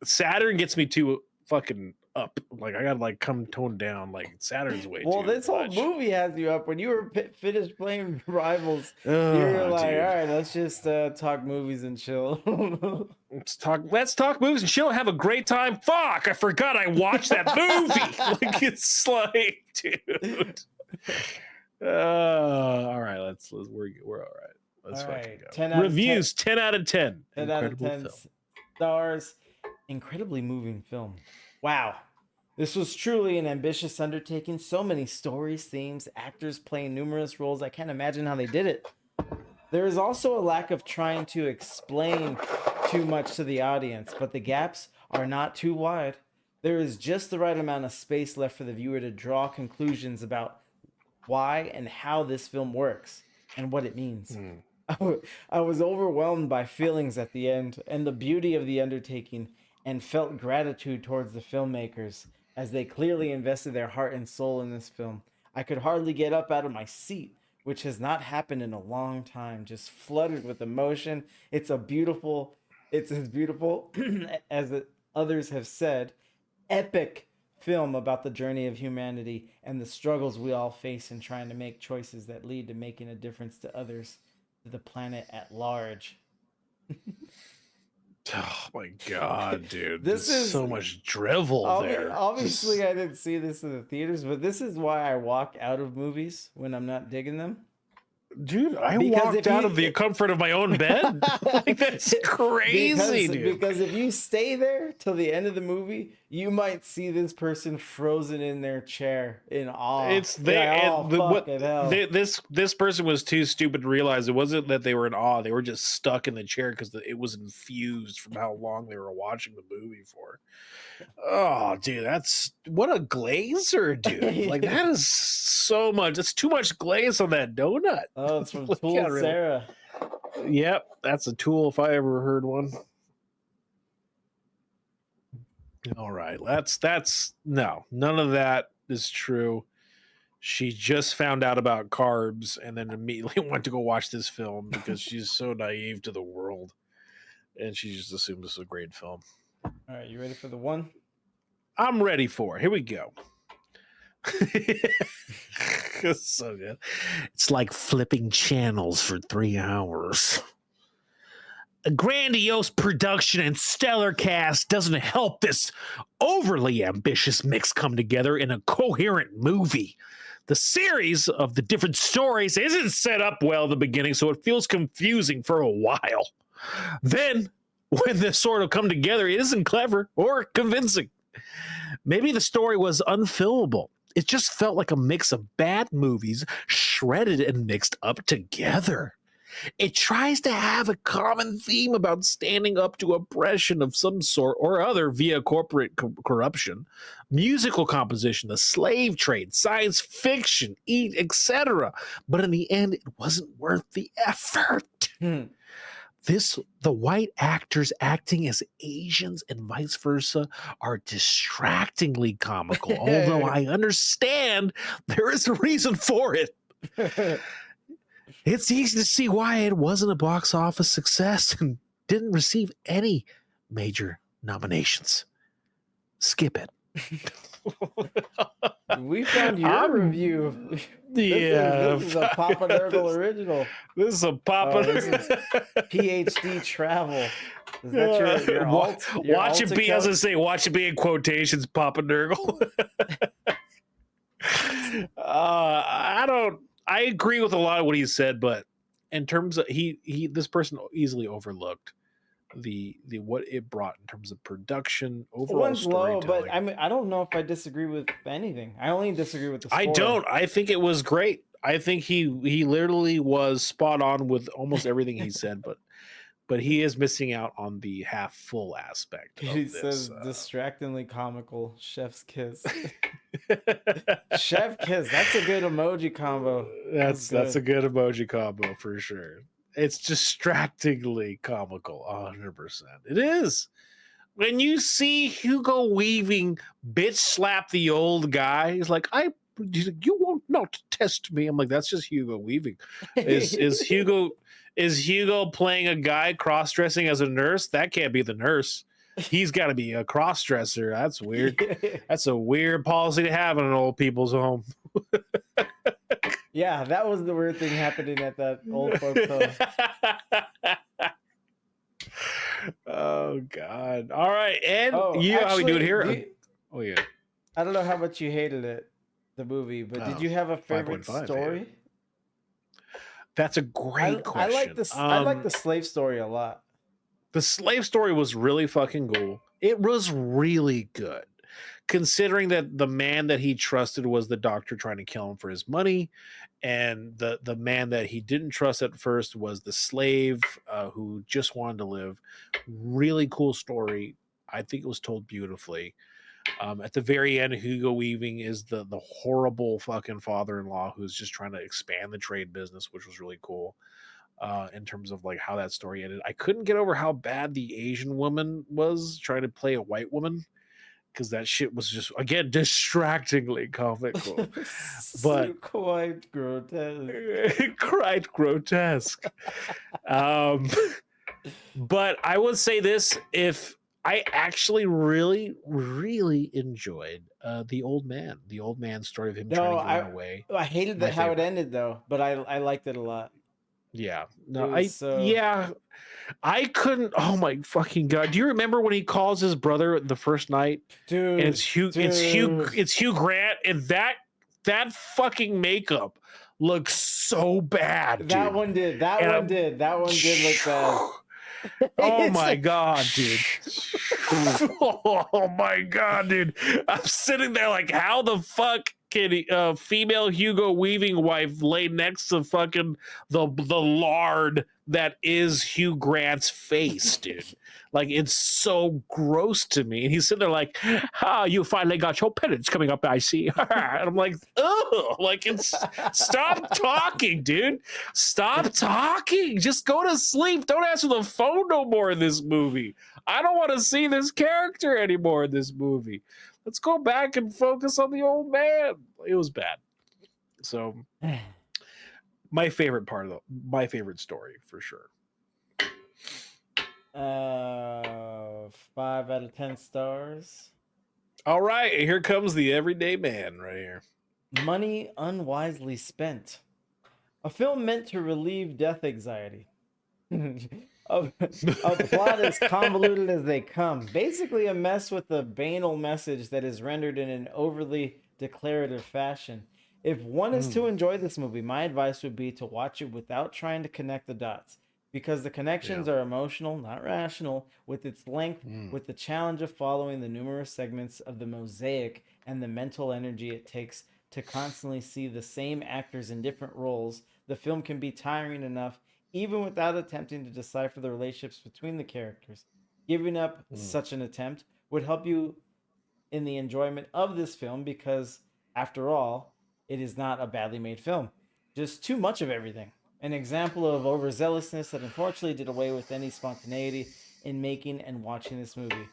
Saturn gets me too fucking up. Like I gotta like come tone down. Like Saturn's way too much. Well, this whole movie has you up. When you were finished playing Rivals, you were like, dude. All right, let's just talk movies and chill. Let's talk movies and chill and have a great time. Fuck, I forgot I watched that movie. Like it's like, dude. All right, we're all right. Let's fucking go. 10 Reviews 10 out of 10. 10 out of 10 stars. Incredibly moving film. Wow. This was truly an ambitious undertaking. So many stories, themes, actors playing numerous roles. I can't imagine how they did it. There is also a lack of trying to explain too much to the audience, but the gaps are not too wide. There is just the right amount of space left for the viewer to draw conclusions about why and how this film works and what it means. I was overwhelmed by feelings at the end and the beauty of the undertaking, and felt gratitude towards the filmmakers as they clearly invested their heart and soul in this film. I could hardly get up out of my seat, which has not happened in a long time, just flooded with emotion. It's as beautiful as others have said, epic film about the journey of humanity and the struggles we all face in trying to make choices that lead to making a difference to others, to the planet at large. Oh my god, dude! This There's is so much drivel there. obviously Just- I didn't see this in the theaters, but this is why I walk out of movies when I'm not digging them. dude, I Because walked if out you- of the comfort of my own bed. Like, that's crazy, dude. Because if you stay there till the end of the movie, you might see this person frozen in their chair in awe. It's You're they. like, oh, What fucking hell. this person was too stupid to realize it wasn't that they were in awe. They were just stuck in the chair because it was infused from how long they were watching the movie for. Oh, dude, that's what a glazer, dude! Like that is so much. That's too much glaze on that donut. Oh, it's from Look Tool at it. Sarah. Yep, that's a tool if I ever heard one. All right, that's no, none of that is true. She just found out about carbs and then immediately went to go watch this film because she's so naive to the world, and she just assumed this is a great film. All right, you ready for the one? I'm ready for it. Here we go. It's so good. It's like flipping channels for 3 hours. A grandiose production and stellar cast doesn't help this overly ambitious mix come together in a coherent movie. The series of the different stories isn't set up well in the beginning, so it feels confusing for a while. Then, when they sort of come together, it isn't clever or convincing. Maybe the story was unfilmable. It just felt like a mix of bad movies shredded and mixed up together. It tries to have a common theme about standing up to oppression of some sort or other via corporate corruption, musical composition, the slave trade, science fiction, etc. But in the end, it wasn't worth the effort. The white actors acting as Asians and vice versa are distractingly comical, although I understand there is a reason for it. It's easy to see why it wasn't a box office success and didn't receive any major nominations. Skip it. We found your review. This is a Papa Nurgle original. This is a Papa. This is PhD travel. Is that your alt? Your Watch it alt be, as I account? say, watch it be in quotations, Papa Nurgle. I agree with a lot of what he said, but in terms of this person easily overlooked the what it brought in terms of production, overall One's low, storytelling. but I don't know if I disagree with anything. I only disagree with the score. I don't. I think it was great. I think he literally was spot on with almost everything he said, but he is missing out on the half full aspect. He Of this. says distractingly comical chef's kiss. Chef kiss. That's a good emoji combo. That's a good emoji combo for sure. It's distractingly comical, 100%. It is. When you see Hugo Weaving bitch slap the old guy, he's like, you won't not test me. I'm like, that's just Hugo Weaving. Is Hugo playing a guy cross-dressing as a nurse? That can't be the nurse. He's got to be a cross-dresser. That's weird. That's a weird policy to have in an old people's home. Yeah, that was the weird thing happening at that old folks' home. Oh God! All right, and how we actually, do it here? Oh yeah. I don't know how much you hated it, the movie, but did you have a favorite 5.5, story? That's a great question. I like this. I like the slave story a lot. The slave story was really fucking cool. It was really good, considering that the man that he trusted was the doctor trying to kill him for his money, and the man that he didn't trust at first was the slave who just wanted to live. Really cool story. I think it was told beautifully. At the very end, Hugo Weaving is the horrible fucking father-in-law who's just trying to expand the trade business, which was really cool. in terms of like how that story ended. I couldn't get over how bad the Asian woman was trying to play a white woman, because that shit was just, again, distractingly comical. But Quite grotesque. quite grotesque. um but I would say this: if I actually really, really enjoyed the old man story of him trying to run away. I hated My that how it favorite. ended though, but I liked it a lot. Yeah, It no, was so yeah, I couldn't. Oh my fucking god! Do you remember when he calls his brother the first night, and dude, it's Hugh Grant, and that fucking makeup looks so bad, that dude. one did. That And one I'm- did. That one did look bad. Oh It's my like- god, dude. Oh my god, dude. I'm sitting there like, how the fuck can female Hugo Weaving wife lay next to fucking the lard that is Hugh Grant's face, dude? Like, it's so gross to me. And he's sitting there like, you finally got your penance coming up, I see. And I'm like, oh, like, it's stop talking, dude. Stop talking. Just go to sleep. Don't answer the phone no more in this movie. I don't want to see this character anymore in this movie. Let's go back and focus on the old man. It was bad. So, my favorite story for sure. 5 out of 10 stars. All right, here comes the everyday man right here. Money unwisely spent. A film meant to relieve death anxiety. A plot as convoluted as they come. Basically a mess with a banal message that is rendered in an overly declarative fashion. If one is to enjoy this movie, my advice would be to watch it without trying to connect the dots, because the connections are emotional, not rational, with its length, with the challenge of following the numerous segments of the mosaic and the mental energy it takes to constantly see the same actors in different roles. The film can be tiring enough even without attempting to decipher the relationships between the characters. Giving up such an attempt would help you in the enjoyment of this film, because, after all, it is not a badly made film. Just too much of everything. An example of overzealousness that unfortunately did away with any spontaneity in making and watching this movie.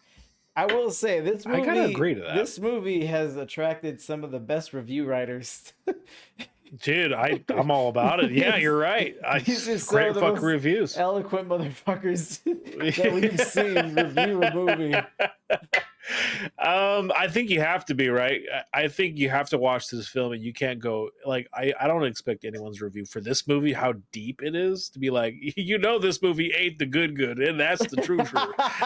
I will say, this movie, I gotta agree to that. This movie has attracted some of the best review writers. Dude, I'm all about it. Yeah, you're right. These are some Great of the fucking most reviews. eloquent motherfuckers that we've seen review a movie. I think you have to be right. I think you have to watch this film, and you can't go like, I don't expect anyone's review for this movie, how deep it is, to be like, this movie ain't the good, and that's the true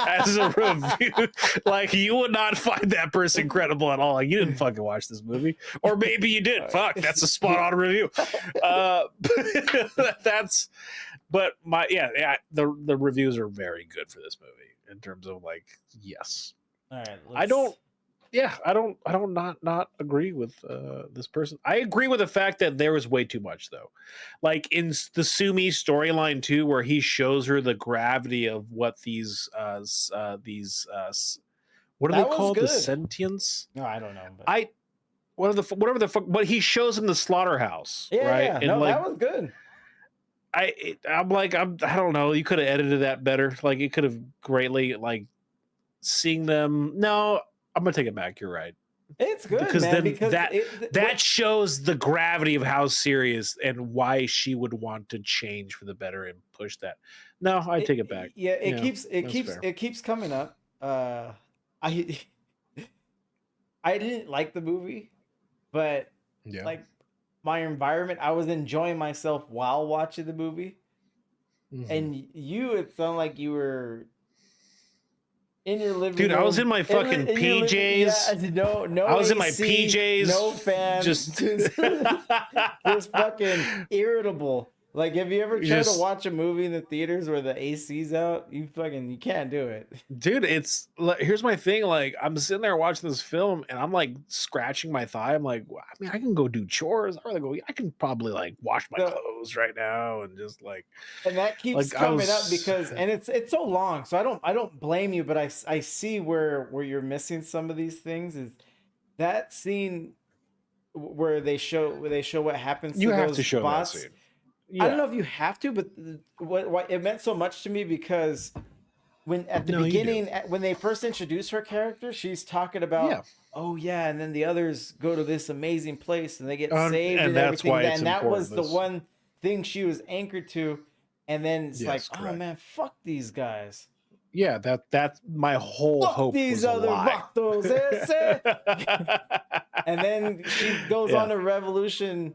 as a review. Like, you would not find that person credible at all. Like, you didn't fucking watch this movie, or maybe you did. Fuck, that's a spot on review. The reviews are very good for this movie in terms of like, yes. All right, I don't not agree with this person. I agree with the fact that there was way too much, though. Like in the Sumi storyline too, where he shows her the gravity of what these what are That they was called? good. The sentience? No, I don't know. But... whatever the fuck. But he shows him the slaughterhouse, yeah, right? yeah. And No, like, that was good. I don't know. You could have edited that better. Like, it could have greatly like seeing them. No, I'm gonna take it back. You're right. It's good, Because man. then Because that shows the gravity of how serious and why she would want to change for the better and push that. No, I take it back. Yeah, it that's fair. keeps coming up. I I didn't like the movie, but Yeah. like my environment, I was enjoying myself while watching the movie. Mhm. And it sounded like you were in your living Dude, room. I was in my fucking in your living- PJs. yeah, no I was in my AC, PJs, no fan, just- just fucking irritable. Like, have you ever tried Just- to watch a movie in the theaters where the AC's out? You can't do it. Dude, here's my thing. Like, I'm sitting there watching this film and I'm like scratching my thigh. I'm like, well, I mean, I can go do chores. I can probably like wash my clothes right now and just like. And that keeps Like, coming up because, and it's so long, so I don't blame you, but I see where you're missing some of these things. Is that scene where they show what happens? You to have those to show spots? that scene. I don't know if you have to, but what it meant so much to me because when at the No, you do. beginning, when they first introduce her character, she's talking about, Yeah. oh yeah, and then the others go to this amazing place and they get And saved and that's everything. why it's And that was important, the this- one thing she was anchored to. And then it's like, Yes, oh correct. man, fuck these guys. Yeah, that's my whole Fuck hope these was a other lie. vatos, And then she goes on a revolution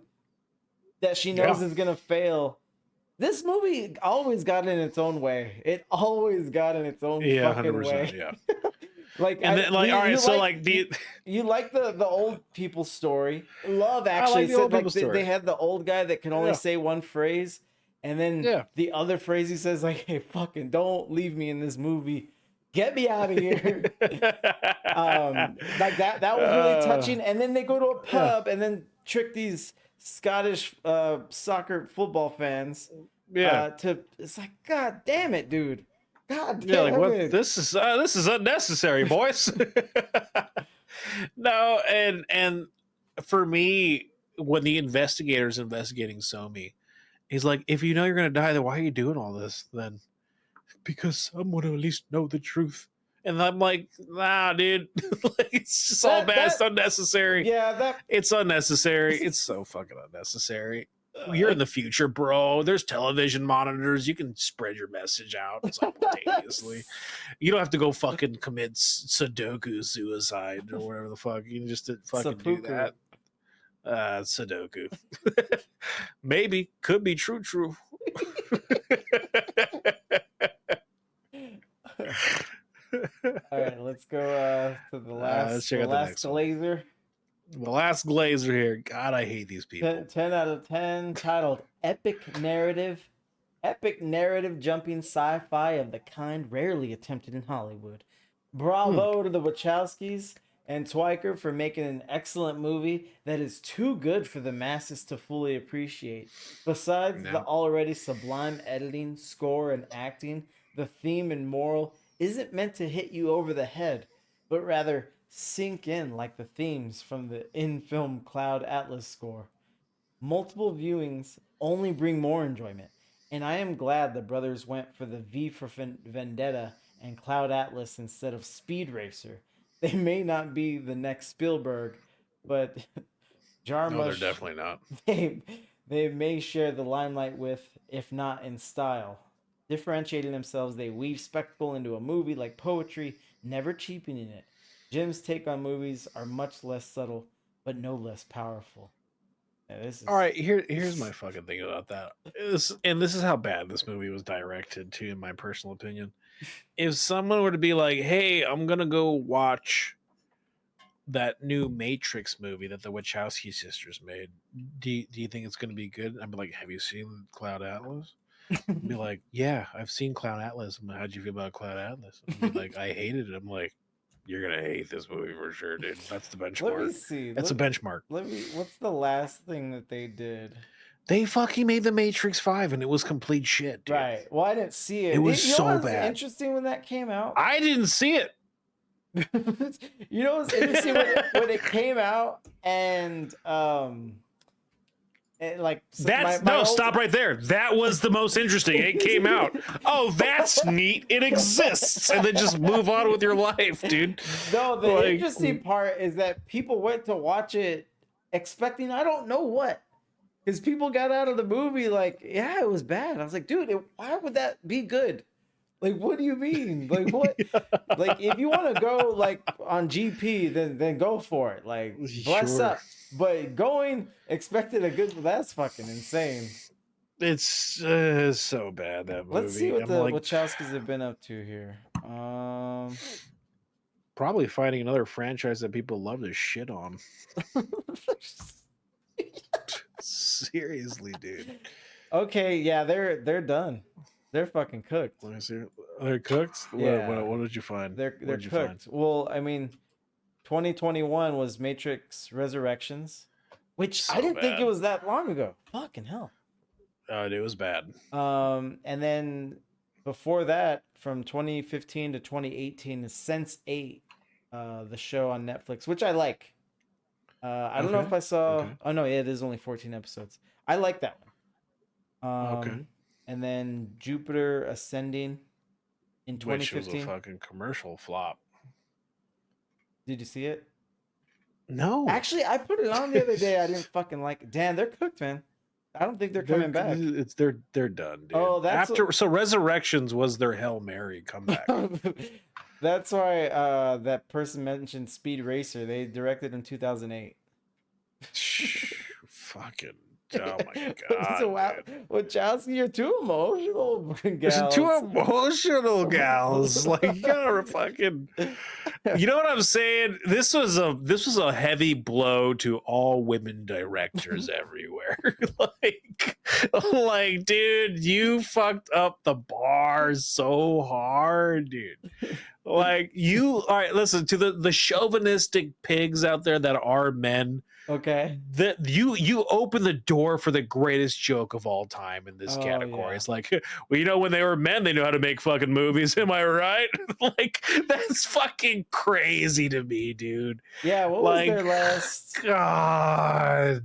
that she knows is gonna fail. This movie always got in its own way. It always got in its own fucking 100%, way. yeah. Like, And then, like, all right, so like you like the old people story. Love actually the said, old like people they story. had the old guy that can only say one phrase, and then the other phrase he says like, "Hey, fucking don't leave me in this movie. Get me out of here." Like that was really touching. And then they go to a pub and then trick these Scottish soccer football fans. It's like, God damn it, dude. God damn like what? it. This is unnecessary, boys. No, and for me, when the investigator's investigating Somi, he's like, if you know you're gonna die, then why are you doing all this? Then because someone will at least know the truth. And I'm like, nah, dude. Like, it's just all bad. It's unnecessary. Yeah, it's unnecessary. It's so fucking unnecessary. You're in the future, bro. There's television monitors. You can spread your message out simultaneously. You don't have to go fucking commit Sudoku suicide or whatever the fuck. You can just fucking do that. Sudoku. Maybe. Could be true. All right, let's go to the last, let's check out the next one. Glazer. The last Glazer here. God, I hate these people. 10 out of 10, titled Epic Narrative Jumping Sci-Fi of the Kind Rarely Attempted in Hollywood. Bravo to the Wachowskis and Twyker for making an excellent movie that is too good for the masses to fully appreciate. Besides the already sublime editing, score, and acting, the theme and moral isn't meant to hit you over the head, but rather sink in like the themes from the in-film Cloud Atlas score. Multiple viewings only bring more enjoyment, and I am glad the brothers went for the V for Vendetta and Cloud Atlas instead of Speed Racer. They may not be the next Spielberg, but No, they're definitely not. They may share the limelight with, if not in style. Differentiating themselves, they weave spectacle into a movie like poetry, never cheapening it. Jim's take on movies are much less subtle, but no less powerful. Yeah, this is... All right, here's my fucking thing about that. This is how bad this movie was directed to, in my personal opinion. If someone were to be like, hey, I'm going to go watch that new Matrix movie that the Wachowski sisters made, do you think it's going to be good? I'd be like, have you seen Cloud Atlas? I'd be like, yeah, I've seen Cloud Atlas. I'm like, how'd you feel about Cloud Atlas? I'd be like, I hated it. I'm like, you're gonna hate this movie for sure, dude. That's the benchmark. Let me see. That's a benchmark. What's the last thing that they did? They fucking made the Matrix 5 and it was complete shit, dude. Right. Well, I didn't see it. It was you know so what was bad. Interesting when that came out. I didn't see it. You know what's interesting when it came out and like stop right there. That was the most interesting. It came out. Oh, that's neat. It exists, and then just move on with your life, dude. No, the interesting part is that people went to watch it expecting I don't know what, because people got out of the movie like, yeah, it was bad. I was like, dude, why would that be good? Like, what do you mean? Like, what? Like, if you want to go like on GP, then go for it. Like, bless up. But going expected a good, that's fucking insane. It's so bad, that movie. Let's see what the Wachowskis have been up to here. Probably finding another franchise that people love to shit on. Seriously, dude. Okay, yeah, they're done. They're fucking cooked. Let me see. They're cooked? Yeah. What did you find? They're cooked. Well, I mean, 2021 was Matrix Resurrections, which I didn't think it was that long ago. Fucking hell. It was bad. And then before that, from 2015 to 2018, is Sense8, the show on Netflix, which I like. I don't know if I saw. Okay. Oh no, it is only 14 episodes. I like that one. Okay. And then Jupiter Ascending in Which was a 2015. fucking commercial flop. Did you see it? No. Actually, I put it on the other day. I didn't fucking like it. Damn, they're cooked, man. I don't think they're coming back. They're done, dude. Oh, that's so Resurrections was their Hail Mary comeback. That's why that person mentioned Speed Racer. They directed in 2008. Fucking oh my god. So wow, Wachowski, you're too emotional, gals. Two emotional gals. Like you gotta fucking you know what I'm saying? This was a heavy blow to all women directors everywhere. like, dude, you fucked up the bar so hard, dude. Like all right, listen to the chauvinistic pigs out there that are men. Okay. That you open the door for the greatest joke of all time in this category. Yeah. It's like, well, you know, when they were men, they knew how to make fucking movies. Am I right? Like, that's fucking crazy to me, dude. Yeah, what was their last? God,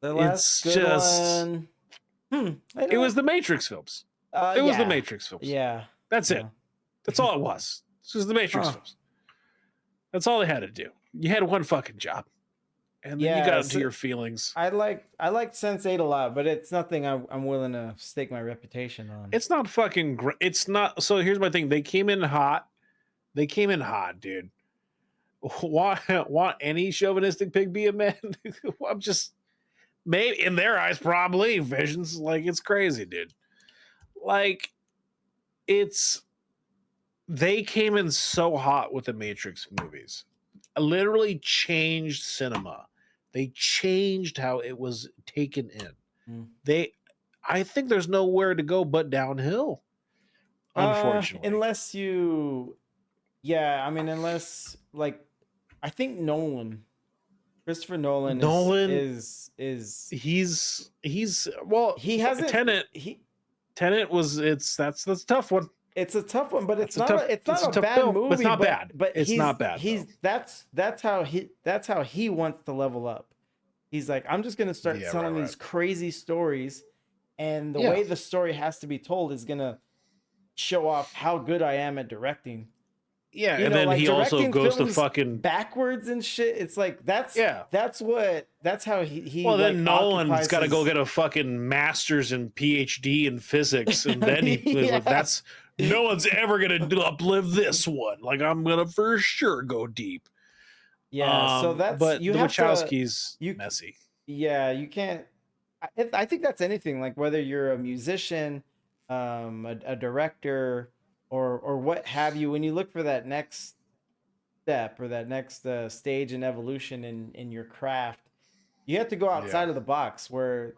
Their last it's good just. one. It was the Matrix films. It was the Matrix films. Yeah. That's it. That's all it was. This was the Matrix films. That's all they had to do. You had one fucking job. And then you got into your feelings. I liked Sense8 a lot, but it's nothing I'm willing to stake my reputation on. It's not fucking great. It's not. So here's my thing. They came in hot, dude. Want any chauvinistic pig be a man? I'm just maybe in their eyes, probably Vision's like it's crazy, dude. Like they came in so hot with the Matrix movies. Literally changed cinema. They changed how it was taken in. I think there's nowhere to go but downhill. Unfortunately. Unless like I think Christopher Nolan is well, he hasn't Tenet was that's a tough one. It's a tough one, but it's not a bad film, movie. But it's not bad. But it's not bad. That's how he wants to level up. He's like, I'm just gonna start telling these crazy stories, and the way the story has to be told is gonna show off how good I am at directing. Yeah, and then he also goes to fucking backwards and shit. It's like that's how he. Well, then Nolan's got to go get a fucking master's and PhD in physics, and then that's. No one's ever gonna uplive this one. Like I'm gonna for sure go deep. Yeah, so that's but the Wachowskis messy. Yeah, you can't. I think that's anything. Like whether you're a musician, a director, or what have you. When you look for that next step or that next stage in evolution in your craft, you have to go outside of the box. Where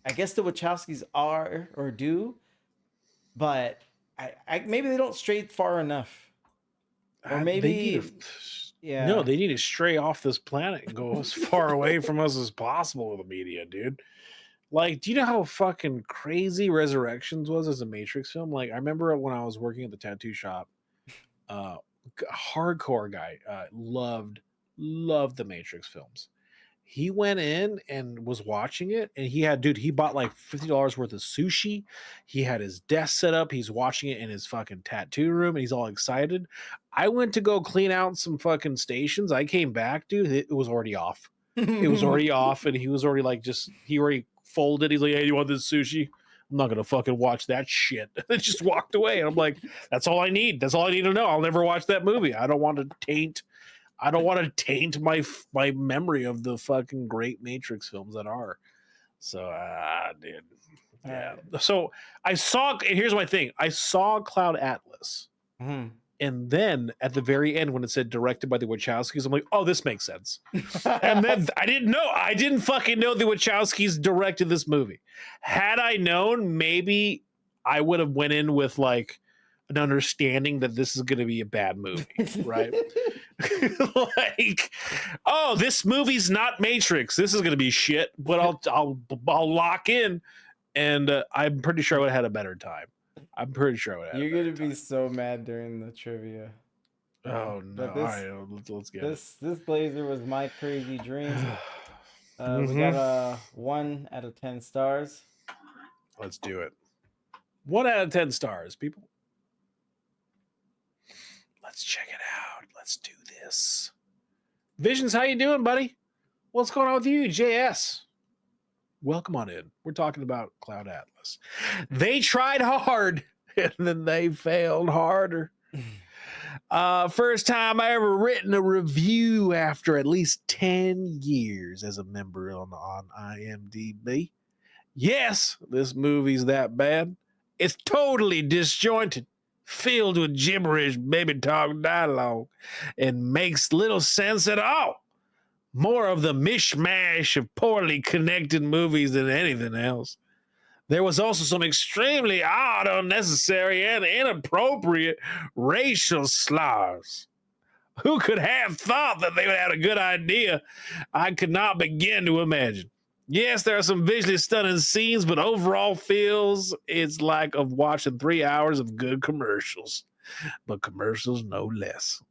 I guess the Wachowskis are or do, but. I maybe they don't stray far enough, or maybe no, they need to stray off this planet and go as far away from us as possible with the media, dude. Like, do you know how fucking crazy Resurrections was as a Matrix film? Like, I remember when I was working at the tattoo shop, hardcore guy, loved the Matrix films. He went in and was watching it, and he bought like $50 worth of sushi. He had his desk set up. He's watching it in his fucking tattoo room, and he's all excited. I went to go clean out some fucking stations. I came back, dude. It was already off. It was already off, and he was already like he already folded. He's like, "Hey, you want this sushi? I'm not gonna fucking watch that shit." And just walked away. And I'm like, "That's all I need. That's all I need to know. I'll never watch that movie. I don't want to taint my memory of the fucking great Matrix films that are." So, dude. Yeah. So here's my thing. I saw Cloud Atlas. Mm-hmm. And then at the very end, when it said directed by the Wachowskis, I'm like, oh, this makes sense. And then I didn't fucking know the Wachowskis directed this movie. Had I known, maybe I would have went in with like an understanding that this is going to be a bad movie, right? Like, oh, this movie's not Matrix. This is going to be shit, but I'll lock in, and I'm pretty sure I would have had a better time. I'm pretty sure I would have. You're going to be so mad during the trivia. Oh no! All right, let's get this. This blazer was my crazy dream. We got a 1 out of 10 stars. Let's do it. 1 out of 10 stars, people. Let's check it out. Let's do this. Visions, how you doing, buddy? What's going on with you, JS? Welcome on in. We're talking about Cloud Atlas. They tried hard, and then they failed harder. First time I ever written a review after at least 10 years as a member on IMDb. Yes, this movie's that bad. It's totally disjointed, filled with gibberish baby talk dialogue, and makes little sense at all. More of the mishmash of poorly connected movies than anything else. There was also some extremely odd, unnecessary, and inappropriate racial slurs. Who could have thought that they would have a good idea? I could not begin to imagine. Yes, there are some visually stunning scenes, but overall feels it's like of watching 3 hours of good commercials. But commercials no less.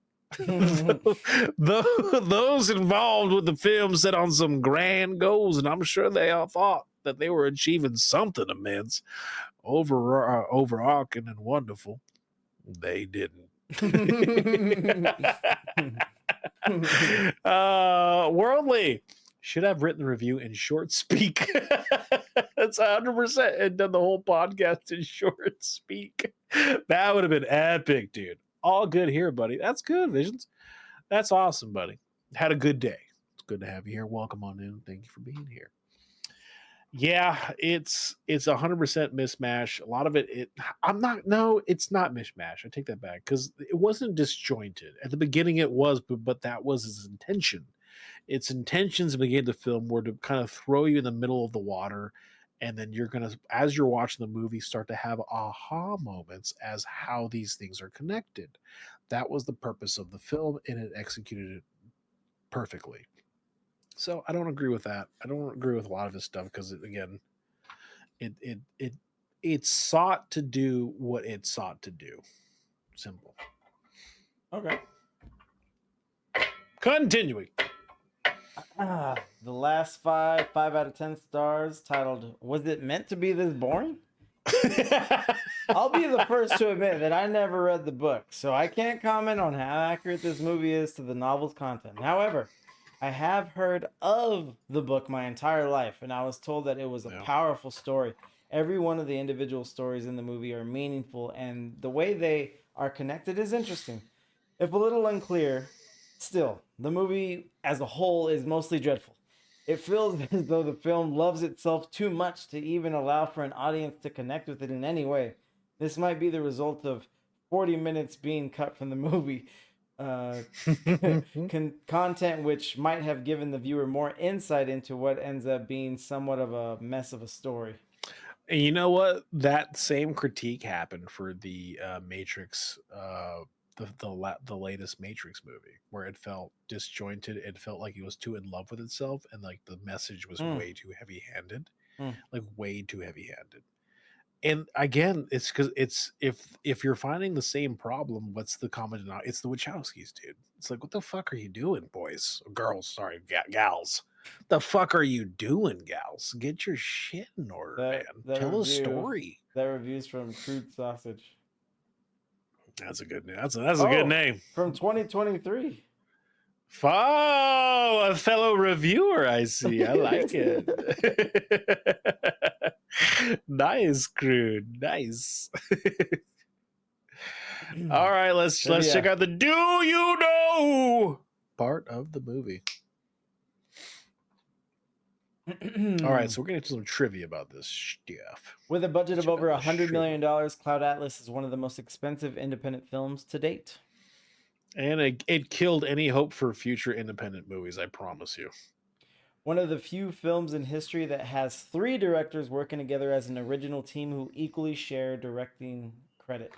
Those involved with the film set on some grand goals, and I'm sure they all thought that they were achieving something immense, overarching and wonderful. They didn't. Worldly should have written the review in short speak. That's 100%, and done the whole podcast in short speak. That would have been epic, dude. All good here, buddy. That's good, Visions. That's awesome, buddy. Had a good day. It's good to have you here. Welcome on in. Thank you for being here. Yeah, it's 100% mismatch. A lot of it, it's not mishmash. I take that back because it wasn't disjointed. At the beginning it was, but that was his intention. Its intentions to begin the film were to kind of throw you in the middle of the water, and then you're going to, as you're watching the movie, start to have aha moments as how these things are connected. That was the purpose of the film, and it executed it perfectly. So I don't agree with that. I don't agree with a lot of his stuff because, again, it sought to do what it sought to do. Simple. Okay. Continuing. The last 5 out of 10 stars, titled, "Was It Meant to Be This Boring?" I'll be the first to admit that I never read the book, so I can't comment on how accurate this movie is to the novel's content. However, I have heard of the book my entire life, and I was told that it was a powerful story. Every one of the individual stories in the movie are meaningful, and the way they are connected is interesting. If a little unclear, still, the movie as a whole is mostly dreadful. It feels as though the film loves itself too much to even allow for an audience to connect with it in any way. This might be the result of 40 minutes being cut from the movie. Content which might have given the viewer more insight into what ends up being somewhat of a mess of a story. And you know what? That same critique happened for the Matrix, the latest Matrix movie, where it felt disjointed. It felt like it was too in love with itself, and like the message was way too heavy-handed, like way too heavy-handed. And again, it's because it's if you're finding the same problem, what's the common denominator? It's the Wachowskis, dude. It's like, what the fuck are you doing, boys, girls? Sorry, gals. The fuck are you doing, gals? Get your shit in order, man. Tell a story. That review's from Crude Sausage. That's a good name. That's a good name. From 2023. Oh, a fellow reviewer, I see. I like it. Nice, Crude. Nice. All right, let's check out the "Do You Know" part of the movie. All right, so we're gonna do some trivia about this stuff. With a budget of over $100 million, Cloud Atlas is one of the most expensive independent films to date. And it killed any hope for future independent movies, I promise you. One of the few films in history that has 3 directors working together as an original team who equally share directing credit.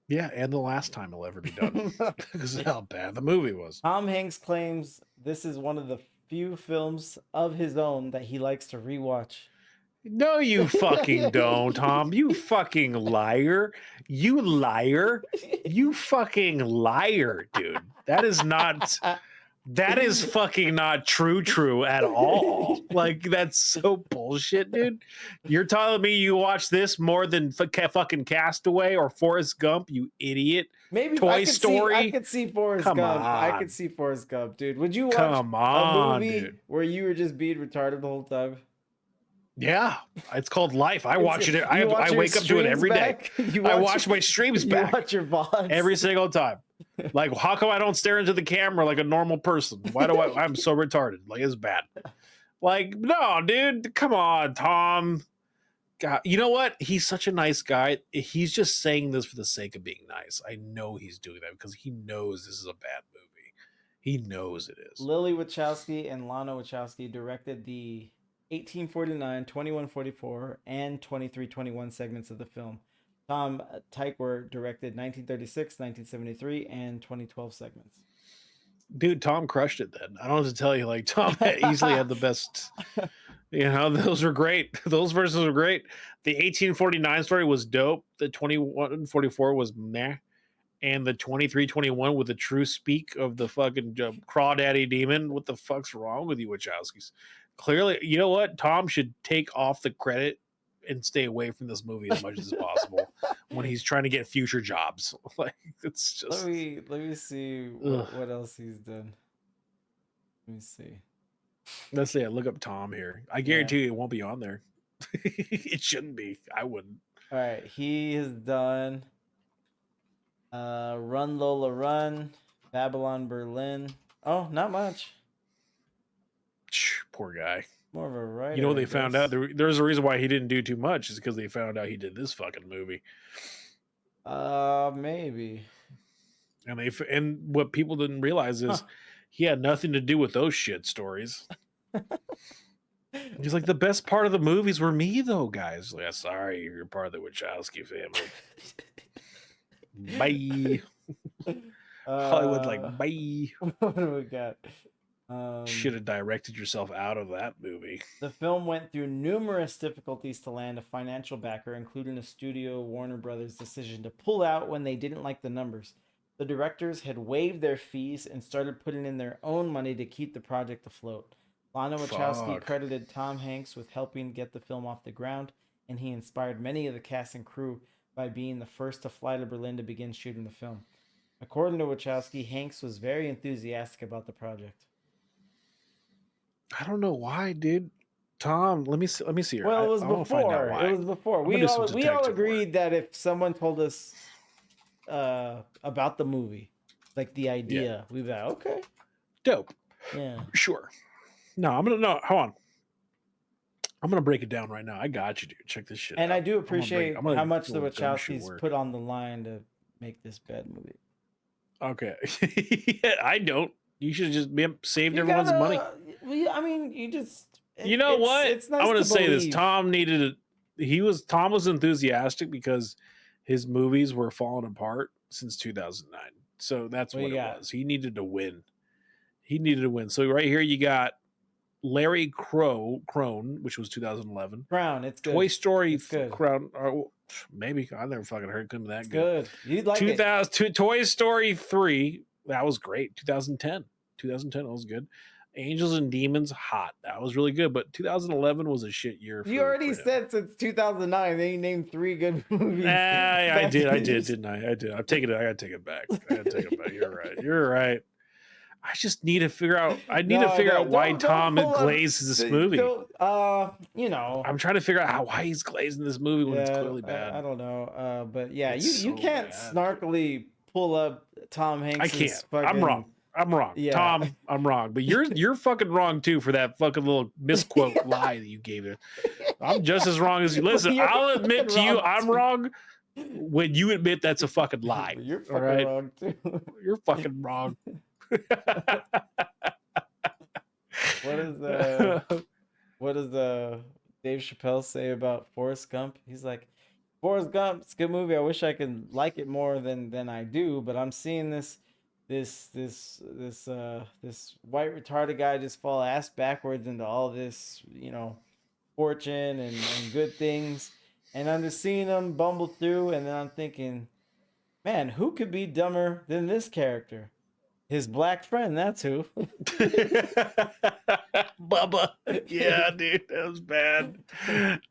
Yeah, and the last time it'll ever be done. Because of how bad the movie was. Tom Hanks claims this is one of the few films of his own that he likes to rewatch. No, you fucking don't, Tom. You fucking liar. You liar. You fucking liar, dude. That is not... That is fucking not true at all. Like, that's so bullshit, dude. You're telling me you watch this more than fucking Castaway or Forrest Gump, you idiot. Maybe Toy I could Story. I could see Forrest Come Gump. I on. could see Forrest Gump, dude. Would you watch Come a on, movie dude. where you were just being retarded the whole time? Yeah, it's called life. I watch it. I watch your wake up to it streams every day. back? You I watch watch my streams back You watch your VODs every single time. Like, how come I don't stare into the camera like a normal person? Why do I'm so retarded? Like, it's bad. Like, no, dude, come on, Tom. God, you know what? He's such a nice guy. He's just saying this for the sake of being nice. I know he's doing that because he knows this is a bad movie. He knows it is. Lily Wachowski and Lana Wachowski directed the 1849, 2144, and 2321 segments of the film. Tom Tykwer directed 1936, 1973, and 2012 segments. Dude, Tom crushed it then. I don't have to tell you, like, Tom easily had the best. You know, those were great. Those verses were great. The 1849 story was dope. The 2144 was meh. And the 2321 with the true speak of the fucking crawdaddy demon. What the fuck's wrong with you, Wachowskis? Clearly, you know what? Tom should take off the credit and stay away from this movie as much as possible when he's trying to get future jobs. Like, it's just. Let me see what else he's done. Let me see. Let's see. Look up Tom here. I guarantee you it won't be on there. It shouldn't be. I wouldn't. All right, he has done Run Lola Run, Babylon Berlin. Oh, not much. Poor guy. More of a writer. You know what they found out? There's a reason why he didn't do too much is because they found out he did this fucking movie. Maybe. And what people didn't realize is he had nothing to do with those shit stories. He's like, the best part of the movies were me, though, guys. Like, sorry, you're part of the Wachowski family. Bye. Hollywood, like, bye. What do we got? Should have directed yourself out of that movie. The film went through numerous difficulties to land a financial backer, including a studio Warner Brothers' decision to pull out when they didn't like the numbers. The directors had waived their fees and started putting in their own money to keep the project afloat. Lana Wachowski credited Tom Hanks with helping get the film off the ground, and he inspired many of the cast and crew by being the first to fly to Berlin to begin shooting the film. According to Wachowski, Hanks was very enthusiastic about the project. I don't know why, dude. Tom, let me see here. Well, it was before. It was before. We all agreed that if someone told us about the movie, like the idea, we'd be like, okay, dope. Yeah, sure. No, hold on. I'm gonna break it down right now. I got you, dude. Check this shit and out. I do appreciate how much the Wachowskis Wachowskis put on the line to make this bad movie. Okay, I don't. You should have just saved everyone's money. I mean, you just. You know what? It's nice I want to say believe. this. Tom was enthusiastic because his movies were falling apart since 2009. So that's what it was. He needed to win. So right here you got Larry Crone, which was 2011. Crown, it's good. Toy Story it's good. Crown, or maybe I never fucking heard him that good. You'd like 2000, Toy Story 3, that was great. 2010, that was good. Angels and Demons, hot. That was really good. But 2011 was a shit year. You already said since 2009 they named 3 good movies. I did, didn't I? I did. I gotta take it back. You're right. I just need to figure out. Why Tom glazes this movie. I'm trying to figure out why he's glazing this movie when it's clearly bad. I don't know. But yeah, you can't snarkily pull up Tom Hanks. I can't. I'm wrong. Yeah. Tom, I'm wrong. But you're fucking wrong too for that fucking little misquote lie that you gave it. I'm just as wrong as you. Listen, I'll admit to you I'm wrong when you admit that's a fucking lie. You're fucking wrong too. You're fucking wrong. What does Dave Chappelle say about Forrest Gump? He's like, Forrest Gump, it's a good movie. I wish I could like it more than I do, but I'm seeing this white retarded guy just fall ass backwards into all this, fortune and good things, and I'm just seeing him bumble through, and then I'm thinking, man, who could be dumber than this character? His black friend, that's who. Bubba. Yeah, dude, that was bad.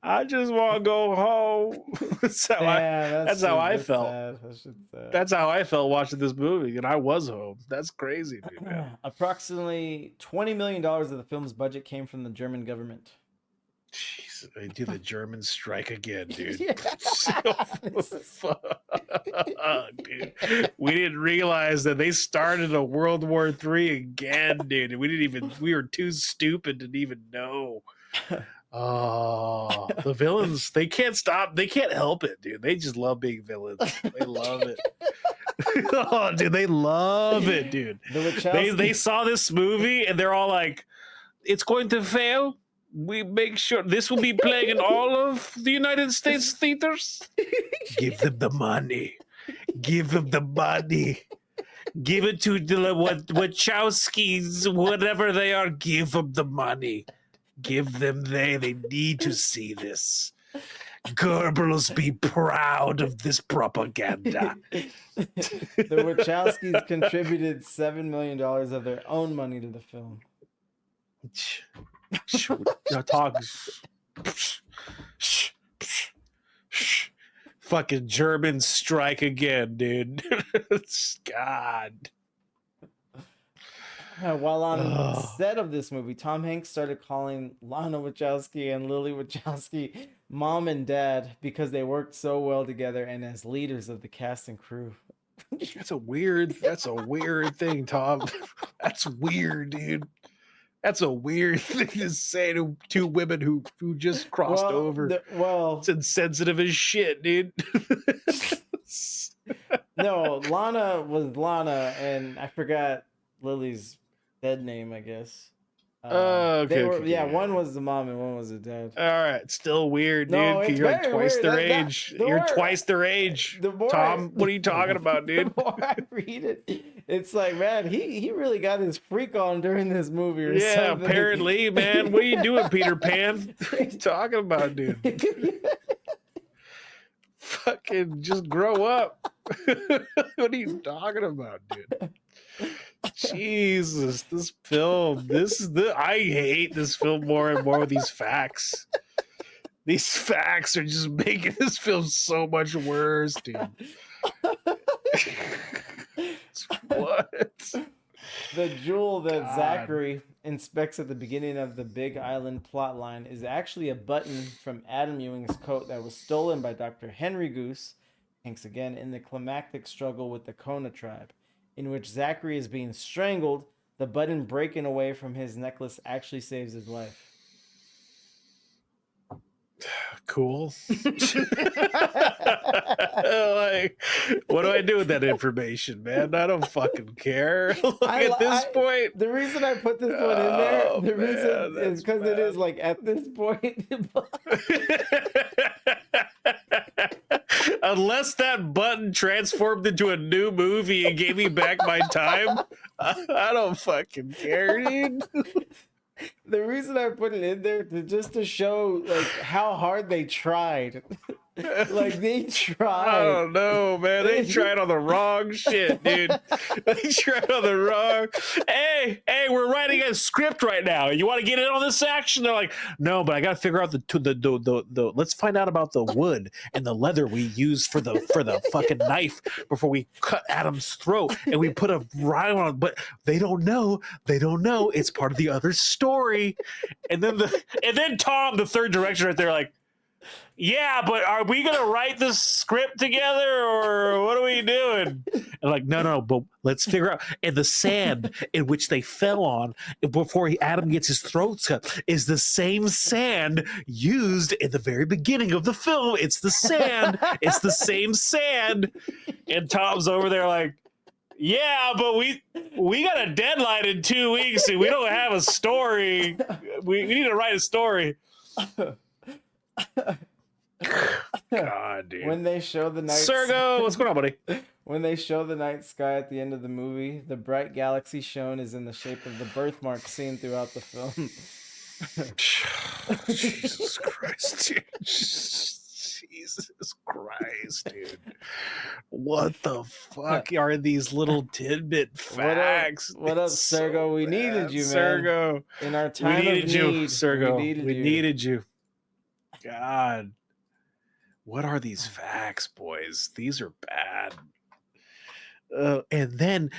I just want to go home. That's how that's how I felt. Sad. That shit's sad. That's how I felt watching this movie, and I was home. That's crazy, dude, man. Approximately $20 million of the film's budget came from the German government. Jeez, they do the German strike again, dude. Yeah. Fuck, dude. We didn't realize that they started a World War III again, dude. And we were too stupid to even know. Oh, the villains, they can't stop. They can't help it, dude. They just love being villains. They love it. Oh, dude, they love it, dude. They saw this movie and they're all like, it's going to fail. We make sure this will be playing in all of the United States theaters. Give them the money. Give them the money. Give it to the Wachowskis, whatever they are. Give them the money. Give them they need to see this. Goebbels be proud of this propaganda. The Wachowskis contributed $7 million of their own money to the film. Talk. Fucking German strike again, dude. God. While on set of this movie, Tom Hanks started calling Lana Wachowski and Lily Wachowski mom and dad because they worked so well together and as leaders of the cast and crew. That's a weird thing, Tom. That's weird, dude. That's a weird thing to say to two women who just crossed over. It's insensitive as shit, dude. No, Lana was Lana, and I forgot Lily's dead name, I guess. Okay. One was the mom and one was the dad. All right, still weird, dude. No, You're like twice their age. You're twice their age. Tom, what are you talking about, dude? The more I read it, it's like, man, he really got his freak on during this movie or something. Apparently, man. What are you doing, Peter Pan? What are you talking about, dude? Fucking just grow up. What are you talking about, dude? Jesus, this film. I hate this film more and more with these facts. These facts are just making this film so much worse, dude. What? The jewel that Zachary inspects at the beginning of the Big Island plotline is actually a button from Adam Ewing's coat that was stolen by Dr. Henry Goose, Hanks again, in the climactic struggle with the Kona tribe, in which Zachary is being strangled. The button breaking away from his necklace actually saves his life. Cool. Like, what do I do with that information, man? I don't fucking care. At this point, the reason I put this one in there, reason is because it is like at this point. Unless that button transformed into a new movie and gave me back my time, I don't fucking care, dude. The reason I put it in there just to show like how hard they tried. Like they tried. I don't know, man. They tried on the wrong shit, dude. They tried on the wrong. Hey, we're writing a script right now. You want to get in on this action? They're like, no, but I got to figure out the. Let's find out about the wood and the leather we use for the fucking knife before we cut Adam's throat and we put a rhyme on it. But they don't know. It's part of the other story. And then Tom, the third director, right there, like. Yeah, but are we gonna write this script together or what are we doing? And like, no, but let's figure out. And the sand in which they fell on before Adam gets his throat cut is the same sand used in the very beginning of the film. It's the sand. It's the same sand. And Tom's over there like, yeah, but we got a deadline in 2 weeks and we don't have a story. We need to write a story. God, dude. When they show the night Sergo, what's going on, buddy? When they show the night sky at the end of the movie, the bright galaxy shown is in the shape of the birthmark seen throughout the film. Jesus Christ, dude. Jesus Christ, dude. What the fuck are these little tidbit facts? What up, It's Sergo? We needed you, man. Sergo. In our We time of needed you, need, Sergo. we needed you. God. What are these facts, boys? These are bad. And then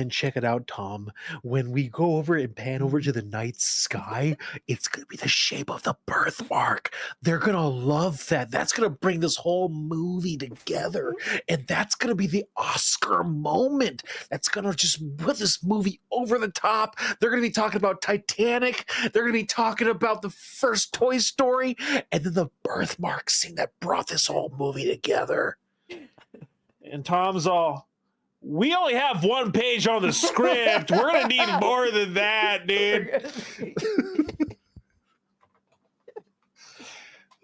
check it out, Tom. When we go over and pan over to the night sky, it's gonna be the shape of the birthmark. They're gonna love that. That's gonna bring this whole movie together, and that's gonna be the Oscar moment. That's gonna just put this movie over the top. They're gonna be talking about Titanic. They're gonna be talking about the first Toy Story, and then the birthmark scene that brought this whole movie together. And Tom's all, we only have one page on the script. We're gonna need more than that, dude.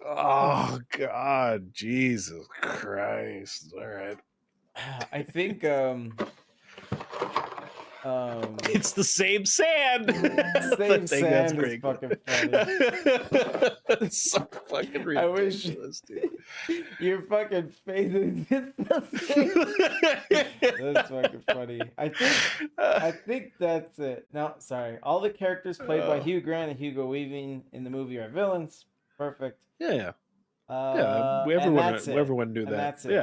Oh God, Jesus Christ! All right, I think it's the same sand. same sand is fucking funny. It's so fucking I wish ridiculous, dude. your fucking face is the same. That's fucking funny. I think that's it. No, sorry. All the characters played by Hugh Grant and Hugo Weaving in the movie are villains. Perfect. Yeah. And that's it. Everyone knew And that. that's it. Yeah.